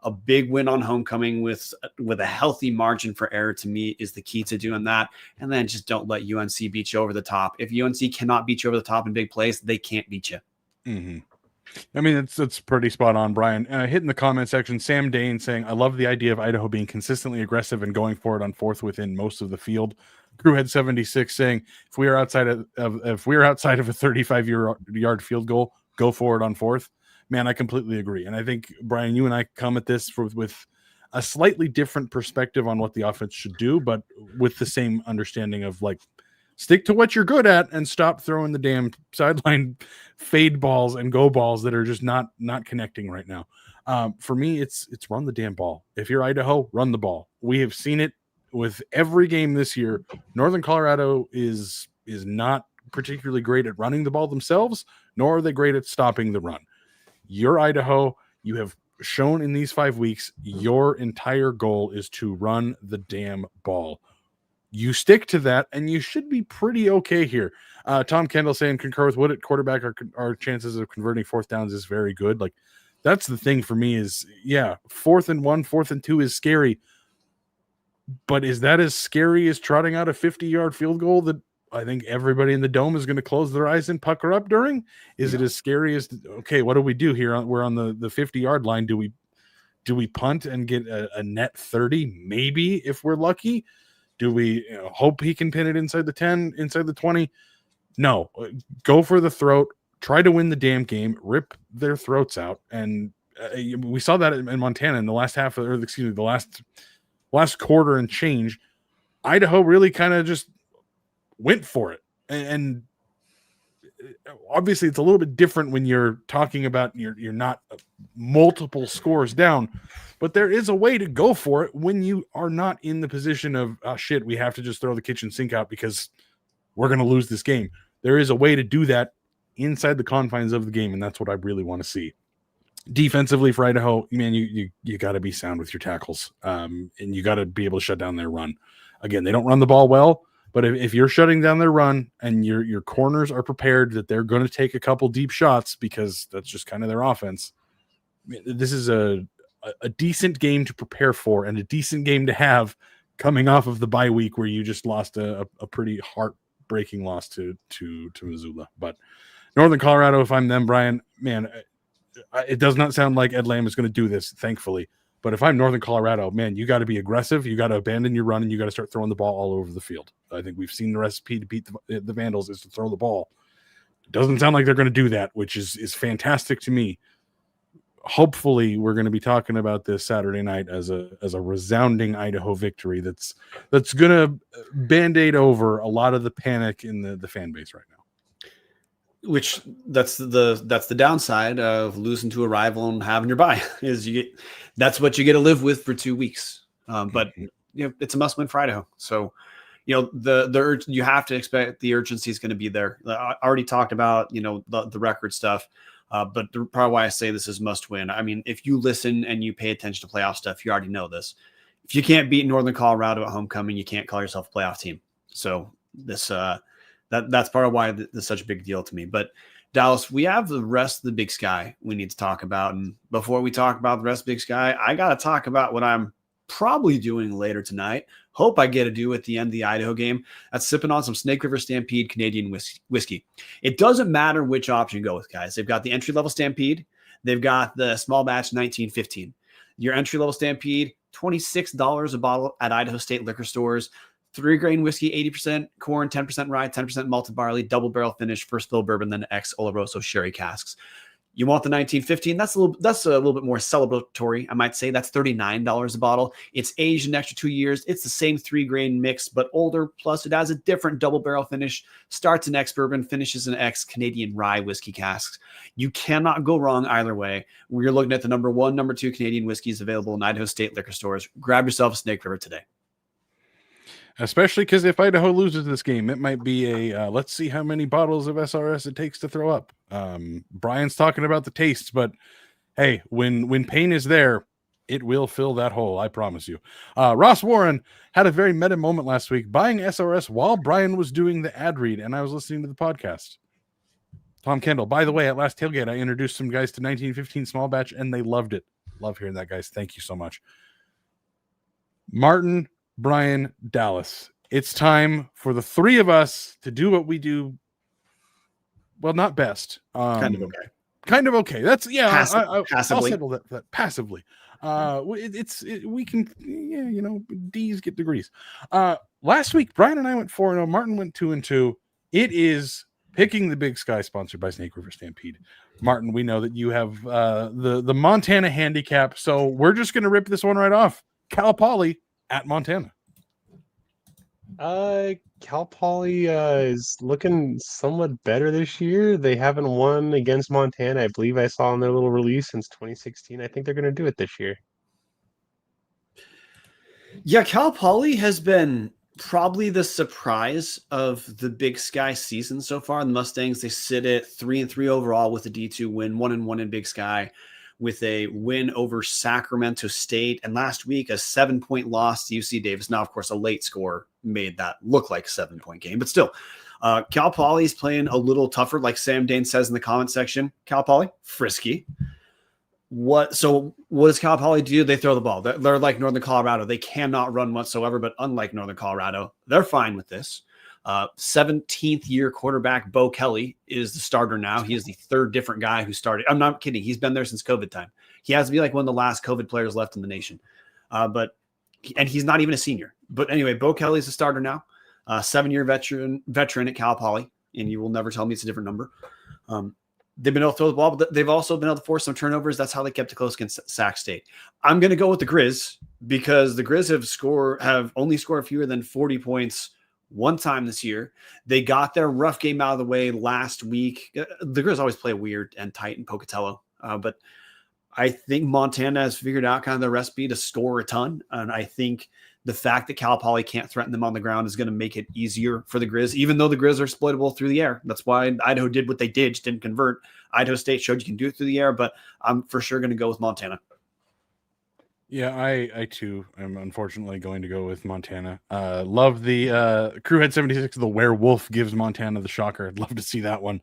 A big win on homecoming with a healthy margin for error, to me, is the key to doing that. And then just don't let UNC beat you over the top. If UNC cannot beat you over the top in big plays, they can't beat you. Mm-hmm. I mean, it's pretty spot on, Brian. Hit in the comment section, Sam Dane saying, I love the idea of Idaho being consistently aggressive and going for it on fourth within most of the field. Crewhead 76 saying, if we are outside of a 35-yard field goal, go for it on fourth. Man, I completely agree. And I think, Brian, you and I come at this with a slightly different perspective on what the offense should do, but with the same understanding of, like, stick to what you're good at and stop throwing the damn sideline fade balls and go balls that are just not connecting right now. For me, it's run the damn ball. If you're Idaho, run the ball. We have seen it with every game this year. Northern Colorado is not particularly great at running the ball themselves, nor are they great at stopping the run. You're Idaho. You have shown in these 5 weeks your entire goal is to run the damn ball. You stick to that, and you should be pretty okay here. Tom Kendall saying, concur with Wood at quarterback. Our chances of converting fourth downs is very good. Like, that's the thing for me is, yeah, 4th and 1, 4th and 2 is scary. But is that as scary as trotting out a 50-yard field goal that I think everybody in the dome is going to close their eyes and pucker up during? Is it as scary as, okay, what do we do here? We're on the 50-yard line. Do we punt and get a net 30? Maybe, if we're lucky. Do we hope he can pin it inside the 10, inside the 20? No. Go for the throat. Try to win the damn game. Rip their throats out. And we saw that in Montana in the last half, or excuse me, the last quarter and change. Idaho really kind of just went for it. And obviously it's a little bit different when you're talking about you're not multiple scores down, but there is a way to go for it when you are not in the position of, oh shit, we have to just throw the kitchen sink out because we're going to lose this game. There is a way to do that inside the confines of the game, and that's what I really want to see. Defensively for Idaho, man, you got to be sound with your tackles, and you got to be able to shut down their run. Again, they don't run the ball well, but if you're shutting down their run and your corners are prepared that they're going to take a couple deep shots because that's just kind of their offense, this is a decent game to prepare for and a decent game to have coming off of the bye week where you just lost a pretty heartbreaking loss to Missoula. But Northern Colorado, if I'm them, Brian, man, it does not sound like Ed Lamb is going to do this, thankfully. But if I'm Northern Colorado, man, you got to be aggressive. You got to abandon your run, and you got to start throwing the ball all over the field. I think we've seen the recipe to beat the Vandals is to throw the ball. It doesn't sound like they're going to do that, which is fantastic to me. Hopefully, we're going to be talking about this Saturday night as a resounding Idaho victory that's going to band-aid over a lot of the panic in the fan base right now. Which that's the downside of losing to a rival and having your bye is that's what you get to live with for 2 weeks. But it's a must win for Idaho. So the you have to expect the urgency is going to be there. I already talked about the record stuff, but probably why I say this is must win. I mean, if you listen and you pay attention to playoff stuff, you already know this. If you can't beat Northern Colorado at homecoming, you can't call yourself a playoff team. So this that's part of why this is such a big deal to me. But Dallas, we have the rest of the Big Sky we need to talk about. And before we talk about the rest of Big Sky, I got to talk about what I'm probably doing later tonight. Hope I get to do at the end of the Idaho game. That's sipping on some Snake River Stampede Canadian whiskey. It doesn't matter which option you go with, guys. They've got the entry-level Stampede. They've got the small batch 1915. Your entry level Stampede, $26 a bottle at Idaho State liquor stores. 3-grain whiskey, 80% corn, 10% rye, 10% malted barley, double barrel finish, first fill bourbon, then ex Oloroso sherry casks. You want the 1915? That's a little bit more celebratory, I might say. That's $39 a bottle. It's aged an extra 2 years. It's the same 3-grain mix, but older. Plus, it has a different double barrel finish. Starts in ex bourbon, finishes in ex Canadian rye whiskey casks. You cannot go wrong either way. We're looking at the number 1, number 2 Canadian whiskeys available in Idaho State liquor stores. Grab yourself a Snake River today. Especially because if Idaho loses this game, it might be a let's see how many bottles of SRS it takes to throw up. Brian's talking about the tastes, but hey, when pain is there, it will fill that hole. I promise you. Ross Warren had a very meta moment last week buying SRS while Brian was doing the ad read, and I was listening to the podcast. Tom Kendall, by the way, at last tailgate, I introduced some guys to 1915 small batch, and they loved it. Love hearing that, guys. Thank you so much. Martin, Brian, Dallas. It's time for the three of us to do what we do. Well, not best. Kind of okay. Kind of okay. That's Passively. I'll settle that passively. We can, D's get degrees. Last week, Brian and I went 4-0. Martin went 2-2. It is Picking the Big Sky, sponsored by Snake River Stampede. Martin, we know that you have the Montana handicap, so we're just going to rip this one right off. Cal Poly at Montana. Cal Poly is looking somewhat better this year. They haven't won against Montana. I believe I saw in their little release since 2016. I think they're going to do it this year. Yeah, Cal Poly has been probably the surprise of the Big Sky season so far. The Mustangs, they sit at 3-3 overall with a D2 win, 1-1 in Big Sky, with a win over Sacramento State, and last week a 7-point loss to UC Davis. Now, of course, a late score made that look like a 7-point game, but still, Cal Poly is playing a little tougher, like Sam Dane says in the comment section. Cal Poly, frisky. What does Cal Poly do? They throw the ball. They're like Northern Colorado. They cannot run whatsoever, but unlike Northern Colorado, they're fine with this. 17th year quarterback Bo Kelly is the starter now. He is the third different guy who started. I'm not kidding. He's been there since COVID time. He has to be like one of the last COVID players left in the nation. And he's not even a senior. But anyway, Bo Kelly's the starter now. 7-year veteran at Cal Poly, and you will never tell me it's a different number. They've been able to throw the ball, but they've also been able to force some turnovers. That's how they kept it close against Sac State. I'm going to go with the Grizz because the Grizz have only scored fewer than 40 points one time this year. They got their rough game out of the way last week. The Grizz always play weird and tight in Pocatello, but I think Montana has figured out kind of the recipe to score a ton, and I think the fact that Cal Poly can't threaten them on the ground is going to make it easier for the Grizz, even though the Grizz are exploitable through the air. That's why Idaho did what they did, just didn't convert. Idaho State showed you can do it through the air, but I'm for sure going to go with Montana. Yeah, I too am unfortunately going to go with Montana. Love the Crewhead 76. The werewolf gives Montana the shocker. I'd love to see that one.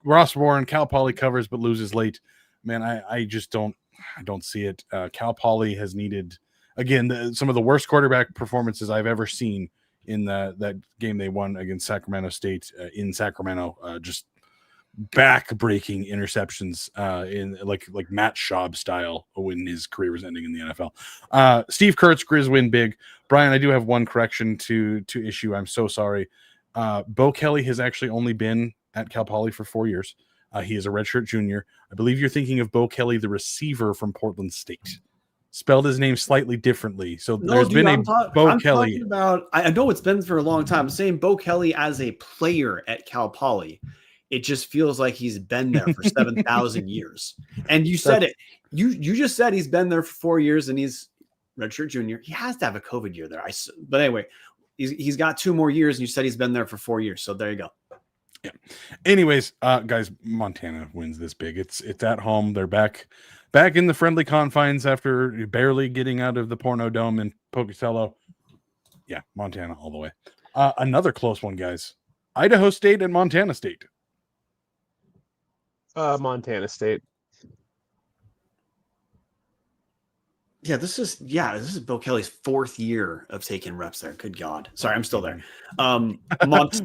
Ross Warren, Cal Poly covers but loses late. Man, I just don't see it. Cal Poly has needed, again, some of the worst quarterback performances I've ever seen in that game they won against Sacramento State in Sacramento. Just back-breaking interceptions in like Matt Schaub style when his career was ending in the NFL. Steve Kurtz, Grizz win big. Brian, I do have one correction to issue. I'm so sorry. Bo Kelly has actually only been at Cal Poly for 4 years. He is a redshirt junior. I believe you're thinking of Bo Kelly, the receiver from Portland State. Spelled his name slightly differently. So there's been a Bo Kelly. I know it's been for a long time. I'm saying Bo Kelly as a player at Cal Poly. It just feels like he's been there for 7,000 years. And you said it. You just said he's been there for 4 years and he's redshirt junior. He has to have a COVID year there. But anyway, he's got 2 more years and you said he's been there for 4 years. So there you go. Yeah. Anyways, guys, Montana wins this big. It's at home. They're back in the friendly confines after barely getting out of the Porno Dome in Pocatello. Yeah, Montana all the way. Another close one, guys. Idaho State and Montana State. Montana State. this is Bill Kelly's 4th year of taking reps there. Good God. Sorry, I'm still there.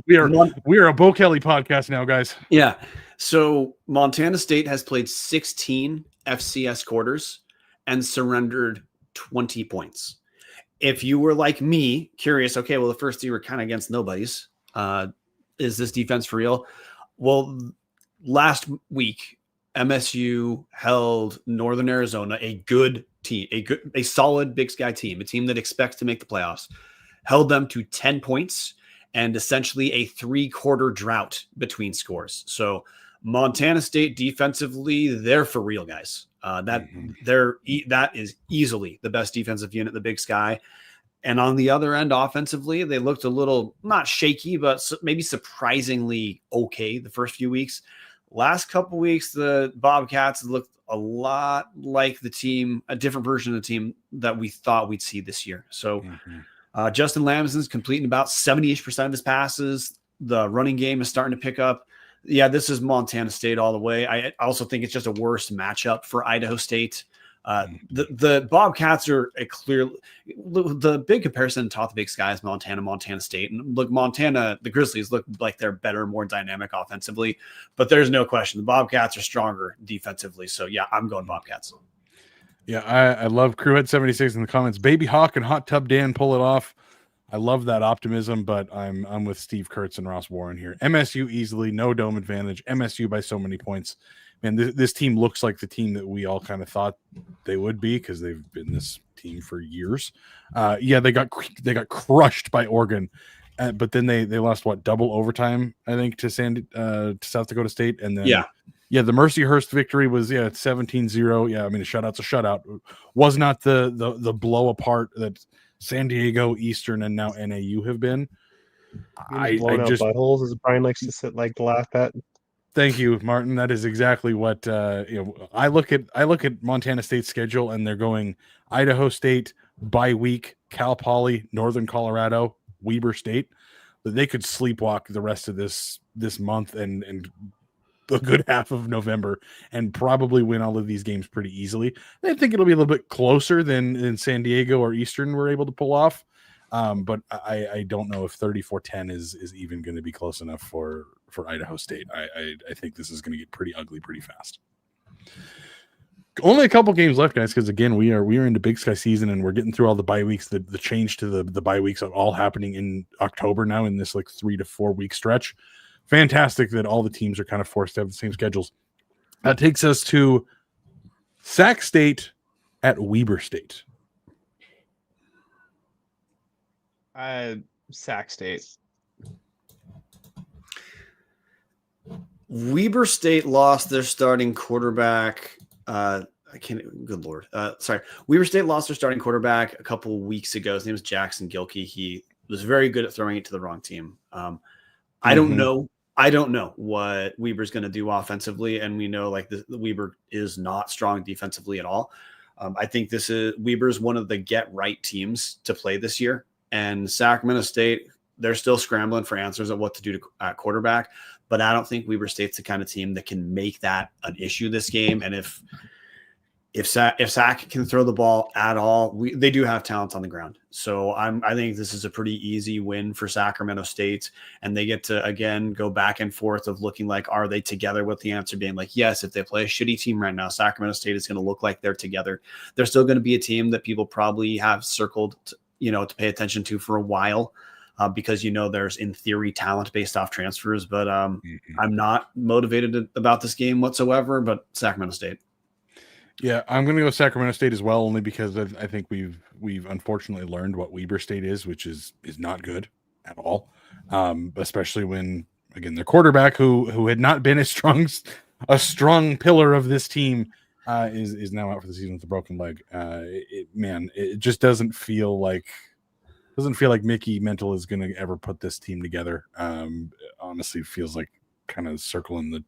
We are a Bo Kelly podcast now, guys. Yeah. So Montana State has played 16 FCS quarters and surrendered 20 points. If you were like me, curious, okay, well, the first 2 were kind of against nobodies. Is this defense for real? Well, last week, MSU held Northern Arizona, a good team, a solid Big Sky team, a team that expects to make the playoffs, held them to 10 points and essentially a 3-quarter drought between scores. So Montana State defensively, they're for real, guys. That is easily the best defensive unit in the Big Sky. And on the other end, offensively, they looked a little not shaky, but maybe surprisingly okay the first few weeks. Last couple weeks, the Bobcats looked a lot like the team, a different version of the team that we thought we'd see this year. So Justin Lamson's completing about 70% of his passes. The running game is starting to pick up. Yeah, this is Montana State all the way. I also think it's just a worse matchup for Idaho State. The Bobcats are the big comparison to the Big Sky is Montana State. And look, the Grizzlies look like they're better, more dynamic offensively, but there's no question the Bobcats are stronger defensively. So yeah, I'm going Bobcats. Yeah, I love Crewhead 76 in the comments. Baby Hawk and Hot Tub Dan pull it off. I love that optimism, but I'm with Steve Kurtz and Ross Warren here. MSU easily, no dome advantage. MSU by so many points. Man, this team looks like the team that we all kind of thought they would be because they've been this team for years. They got crushed by Oregon, but then they lost double overtime, I think, to South Dakota State, and then the Mercyhurst victory was 17-0. Yeah, I mean a shutout's a shutout. Was not the blow apart that San Diego, Eastern, and now NAU have been. Blown out buttholes, as Brian likes to laugh at. Thank you, Martin. That is exactly what I look at Montana State's schedule, and they're going Idaho State bye week, Cal Poly, Northern Colorado, Weber State. That they could sleepwalk the rest of this month and a good half of November and probably win all of these games pretty easily. I think it'll be a little bit closer than San Diego or Eastern were able to pull off. But I don't know if 34-10 is even going to be close enough for Idaho State. I think this is going to get pretty ugly pretty fast. Only a couple games left, guys, because again we are into Big Sky season and we're getting through all the bye weeks. The change to the bye weeks are all happening in October now in this 3 to 4 week stretch. Fantastic that all the teams are kind of forced to have the same schedules. That takes us to Sac State at Weber State. Sac State. Weber State lost their starting quarterback. Good Lord. Weber State lost their starting quarterback a couple weeks ago. His name is Jackson Gilkey. He was very good at throwing it to the wrong team. I don't know. I don't know what Weber's going to do offensively. And we know the Weber is not strong defensively at all. I think Weber's one of the get right teams to play this year. And Sacramento State, they're still scrambling for answers of what to do at quarterback. But I don't think Weber State's the kind of team that can make that an issue this game. And if Sac can throw the ball at all, they do have talent on the ground. So I think this is a pretty easy win for Sacramento State. And they get to, again, go back and forth of looking like, are they together, with the answer being yes, if they play a shitty team right now, Sacramento State is going to look like they're together. They're still going to be a team that people probably have circled to pay attention to for a while. Because there's in theory talent based off transfers, but I'm not motivated about this game whatsoever. But Sacramento State, yeah, I'm going to go Sacramento State as well, only because I think we've unfortunately learned what Weber State is, which is not good at all. Especially when their quarterback, who had not been a strong pillar of this team, is now out for the season with a broken leg. It just doesn't feel like. Doesn't feel like Mickey Mental is going to ever put this team together. Honestly, it feels like kind of circling the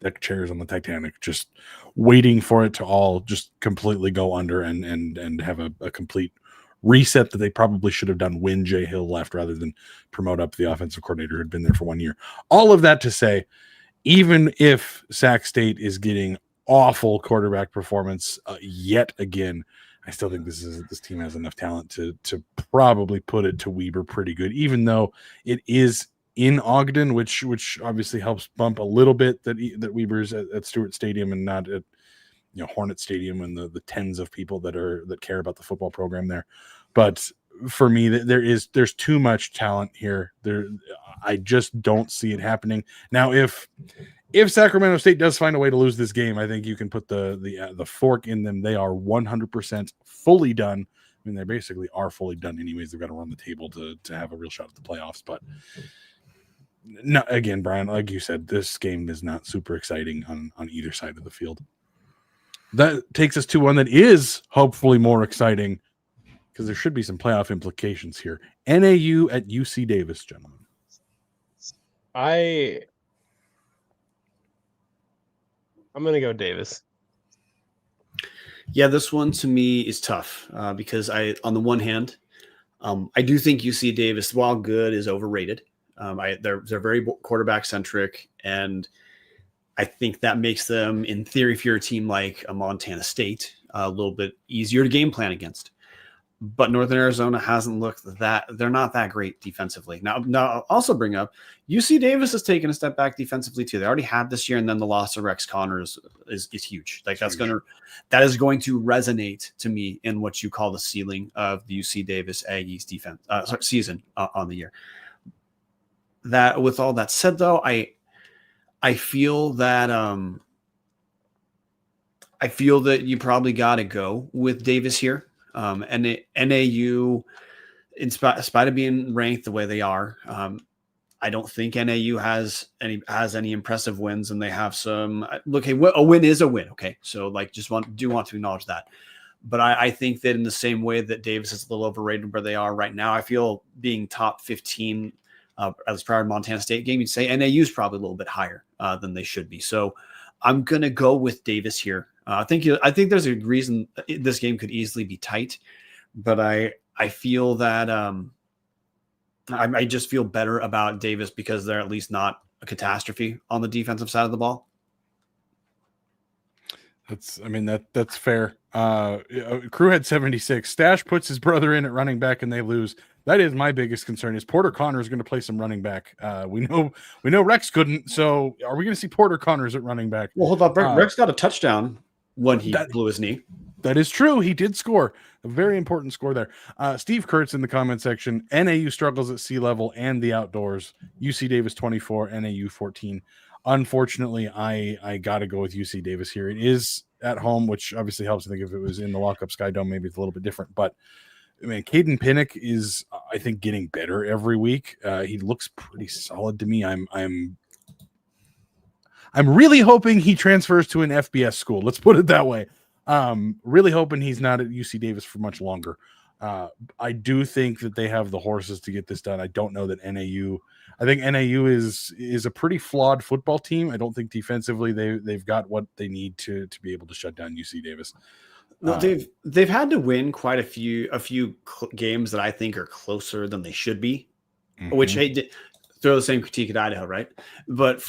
deck chairs on the Titanic, just waiting for it to all just completely go under and have a complete reset that they probably should have done when Jay Hill left rather than promote up the offensive coordinator who had been there for 1 year. All of that to say, even if Sac State is getting awful quarterback performance yet again, I still think this team has enough talent to probably put it to Weber pretty good, even though it is in Ogden, which obviously helps bump a little bit that Weber's at Stewart Stadium and not at Hornet Stadium and the tens of people that care about the football program there. But for me, there's too much talent here. I just don't see it happening. Now, if Sacramento State does find a way to lose this game, I think you can put the fork in them. They are 100% fully done. I mean, they basically are fully done anyways. They've got to run the table to have a real shot at the playoffs. But no, again, Brian, like you said, this game is not super exciting on either side of the field. That takes us to one that is hopefully more exciting because there should be some playoff implications here. NAU at UC Davis, gentlemen. I'm going to go Davis. Yeah, this one to me is tough because on the one hand, I do think UC Davis, while good, is overrated. They're very quarterback centric, and I think that makes them, in theory, if you're a team like a Montana State, a little bit easier to game plan against. But Northern Arizona hasn't looked they're not that great defensively. Now I'll also bring up UC Davis has taken a step back defensively too. They already had this year, and then the loss of Rex Connors is huge. Like that is going to resonate to me in what you call the ceiling of the UC Davis Aggies defense season on the year. That with all that said, though, I feel that you probably got to go with Davis here. And NAU, in spite of being ranked the way they are, I don't think NAU has any impressive wins, and they have some. Look, hey, a win is a win. Okay, so like, want to acknowledge that. But I think that in the same way that Davis is a little overrated where they are right now, I feel being top 15 as prior to Montana State game, you'd say NAU is probably a little bit higher than they should be. So I'm gonna go with Davis here. I think there's a reason this game could easily be tight, but I feel that I just feel better about Davis because they're at least not a catastrophe on the defensive side of the ball. That's fair. Crew had 76. Stash puts his brother in at running back and they lose. That is my biggest concern. Is Porter Connors going to play some running back? We know Rex couldn't. So are we going to see Porter Connors at running back? Well, hold on. Rex got a touchdown when he blew his knee. That is true. He did score a very important score there. Steve Kurtz in the comment section. NAU struggles at sea level and the outdoors. UC Davis 24, NAU 14. Unfortunately, I got to go with UC Davis here. It is at home, which obviously helps. I think if it was in the Lockup Sky Dome, maybe it's a little bit different. But I mean, Caden Pinnock is, I think, getting better every week. He looks pretty solid to me. I'm really hoping he transfers to an FBS school. Let's put it that way. Really hoping he's not at UC Davis for much longer. I do think that they have the horses to get this done. I don't know that NAU. I think NAU is a pretty flawed football team. I don't think defensively they've got what they need to be able to shut down UC Davis. No, they've had to win quite a few games that I think are closer than they should be. Mm-hmm. Which throw the same critique at Idaho, right? But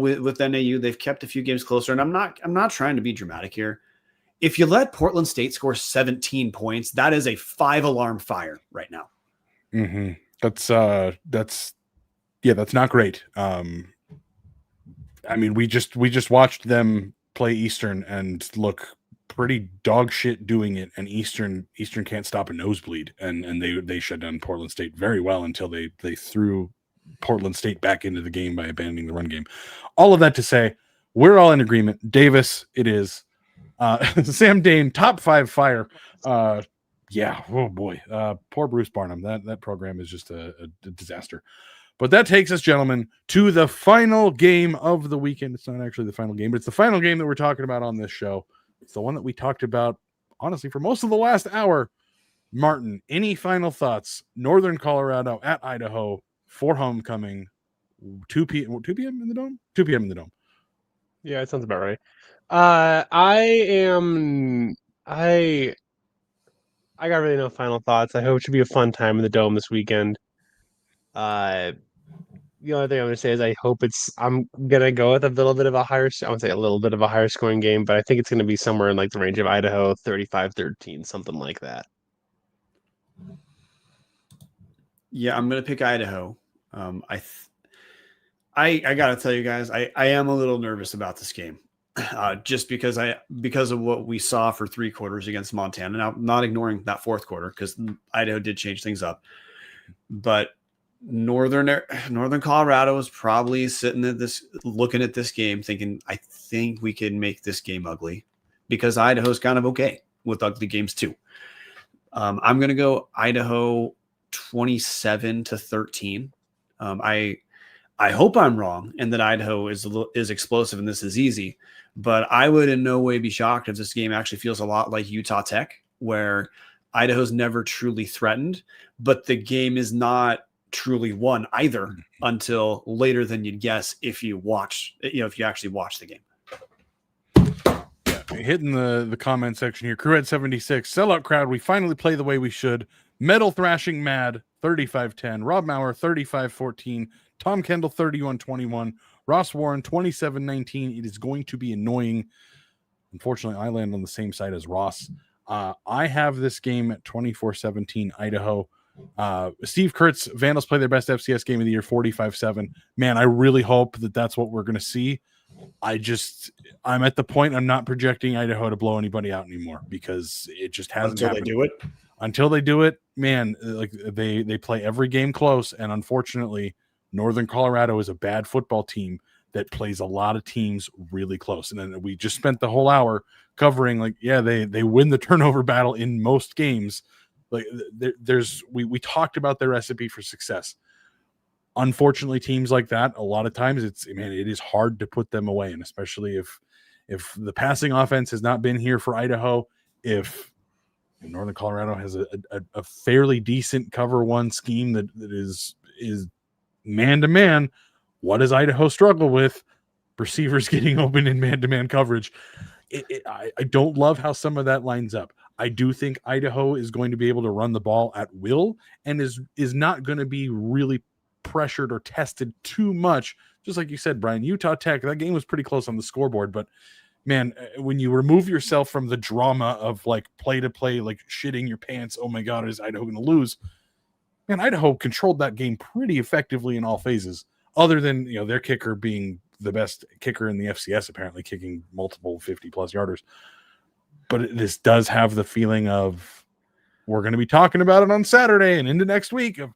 with NAU, they've kept a few games closer. And I'm not trying to be dramatic here. If you let Portland State score 17 points, that is a 5-alarm fire right now. Mm-hmm. That's not great. I mean, we just watched them play Eastern and look pretty dog shit doing it, and Eastern can't stop a nosebleed, and they shut down Portland State very well until they threw Portland State back into the game by abandoning the run game. All of that to say, we're all in agreement. Davis, it is. Sam Dane, top 5 fire. Yeah, oh boy. Poor Bruce Barnum. That program is just a disaster. But that takes us, gentlemen, to the final game of the weekend. It's not actually the final game, but it's the final game that we're talking about on this show. It's the one that we talked about, honestly, for most of the last hour. Martin, any final thoughts? Northern Colorado at Idaho for homecoming, 2 p.m. in the Dome? 2 p.m. in the Dome. Yeah, it sounds about right. I got really no final thoughts. I hope it should be a fun time in the Dome this weekend. the only thing I'm going to say is I'm going to go with a little bit of a higher, I would say a little bit of a higher scoring game, but I think it's going to be somewhere in like the range of Idaho 35-13, something like that. Yeah, I'm gonna pick Idaho. I gotta tell you guys, I am a little nervous about this game, just because of what we saw for 3 quarters against Montana. Now, not ignoring that 4th quarter because Idaho did change things up, but Northern Colorado is probably looking at this game, thinking, I think we can make this game ugly, because Idaho's kind of okay with ugly games too. I'm gonna go Idaho 27-13. I hope I'm wrong and that Idaho is explosive and this is easy, but I would in no way be shocked if this game actually feels a lot like Utah Tech, where Idaho's never truly threatened, but the game is not truly won either until later than you'd guess if you actually watch the game. Yeah, hitting the comment section here. Crew at 76, sellout crowd. We finally play the way we should. Metal thrashing mad 35-10. Rob Maurer 35-14. Tom Kendall 31-21. Ross Warren 27-19. It is going to be annoying. Unfortunately, I land on the same side as Ross. I have this game at 24-17 Idaho. Steve Kurtz, Vandals play their best FCS game of the year, 45-7. Man, I really hope that that's what we're going to see. I'm at the point I'm not projecting Idaho to blow anybody out anymore, because it just hasn't happened. Until they do it, man, like they play every game close, and unfortunately, Northern Colorado is a bad football team that plays a lot of teams really close. And then we just spent the whole hour covering, like, yeah, they win the turnover battle in most games. Like we talked about their recipe for success. Unfortunately, teams like that, a lot of times it is hard to put them away, and especially if the passing offense has not been here for Idaho, if Northern Colorado has a fairly decent cover one scheme that is man to man. What does Idaho struggle with? Receivers getting open in man-to-man coverage. I don't love how some of that lines up. I do think Idaho is going to be able to run the ball at will and is not going to be really pressured or tested too much. Just like you said, Brian, Utah Tech, that game was pretty close on the scoreboard, but man, when you remove yourself from the drama of like play to play, like shitting your pants, oh my God, is Idaho going to lose? Man, Idaho controlled that game pretty effectively in all phases, other than, their kicker being the best kicker in the FCS, apparently kicking multiple 50-plus yarders. But this does have the feeling of, we're going to be talking about it on Saturday and into next week, of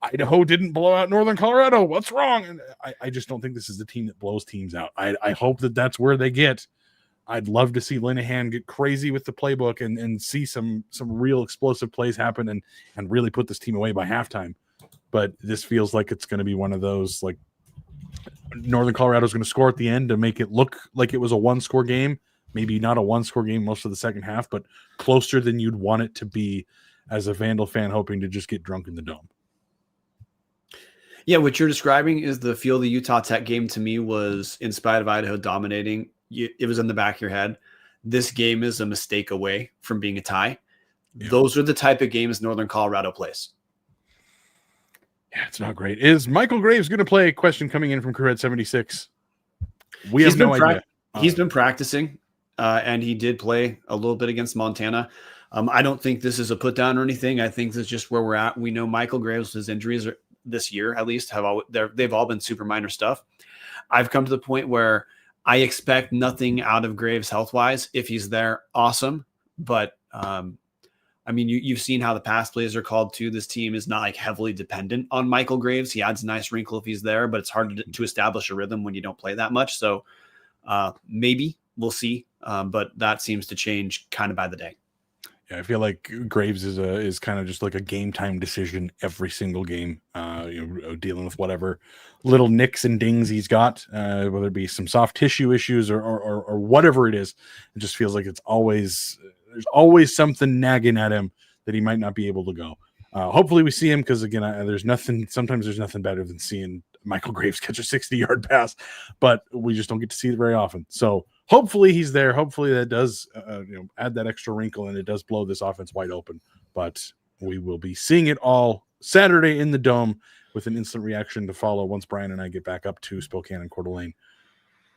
Idaho didn't blow out Northern Colorado. What's wrong? And I just don't think this is the team that blows teams out. I hope that that's where they get. I'd love to see Linehan get crazy with the playbook and see some real explosive plays happen and really put this team away by halftime. But this feels like it's going to be one of those, like, Northern Colorado is going to score at the end to make it look like it was a one-score game. Maybe not a one-score game most of the second half, but closer than you'd want it to be as a Vandal fan hoping to just get drunk in the dome. Yeah, what you're describing is the feel the Utah Tech game to me was, in spite of Idaho dominating, it was in the back of your head. This game is a mistake away from being a tie. Yeah. Those are the type of games Northern Colorado plays. Yeah, it's not great. Is Michael Graves going to play? Question coming in from Crewhead 76. We have no idea. He's been practicing, and he did play a little bit against Montana. I don't think this is a put down or anything. I think this is just where we're at. We know Michael Graves' his injuries are, this year at least, they've all been super minor stuff. I've come to the point where I expect nothing out of Graves health wise. If he's there, awesome. But you've seen how the pass plays are called too. This team is not like heavily dependent on Michael Graves. He adds a nice wrinkle if he's there, but it's hard to establish a rhythm when you don't play that much. So maybe we'll see. But that seems to change kind of by the day. Yeah, I feel like Graves is kind of just like a game time decision every single game, dealing with whatever little nicks and dings he's got, whether it be some soft tissue issues or whatever it is. It just feels like there's always something nagging at him that he might not be able to go. Hopefully we see him, because again, sometimes there's nothing better than seeing Michael Graves catch a 60-yard pass, but we just don't get to see it very often. So hopefully he's there. Hopefully that does add that extra wrinkle and it does blow this offense wide open. But we will be seeing it all Saturday in the Dome. with an instant reaction to follow once Brian and I get back up to Spokane and Coeur d'Alene.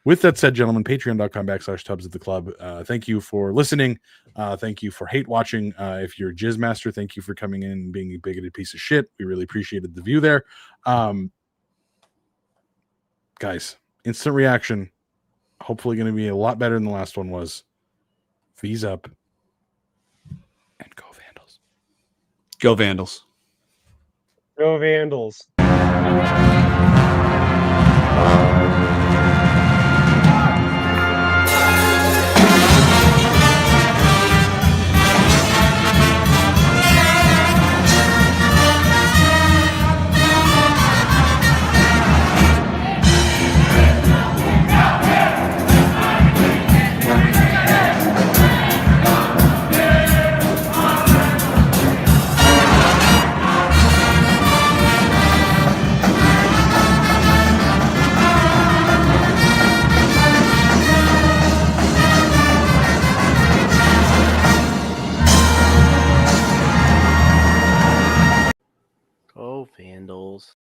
With that said, gentlemen, patreon.com/Tubs at the Club. Thank you for listening. Thank you for hate watching. If you're Jizz Master, thank you for coming in and being a bigoted piece of shit. We really appreciated the view there. Guys, instant reaction. Hopefully going to be a lot better than the last one was. V's up. And go Vandals. Go Vandals. Go Vandals. Go Vandals.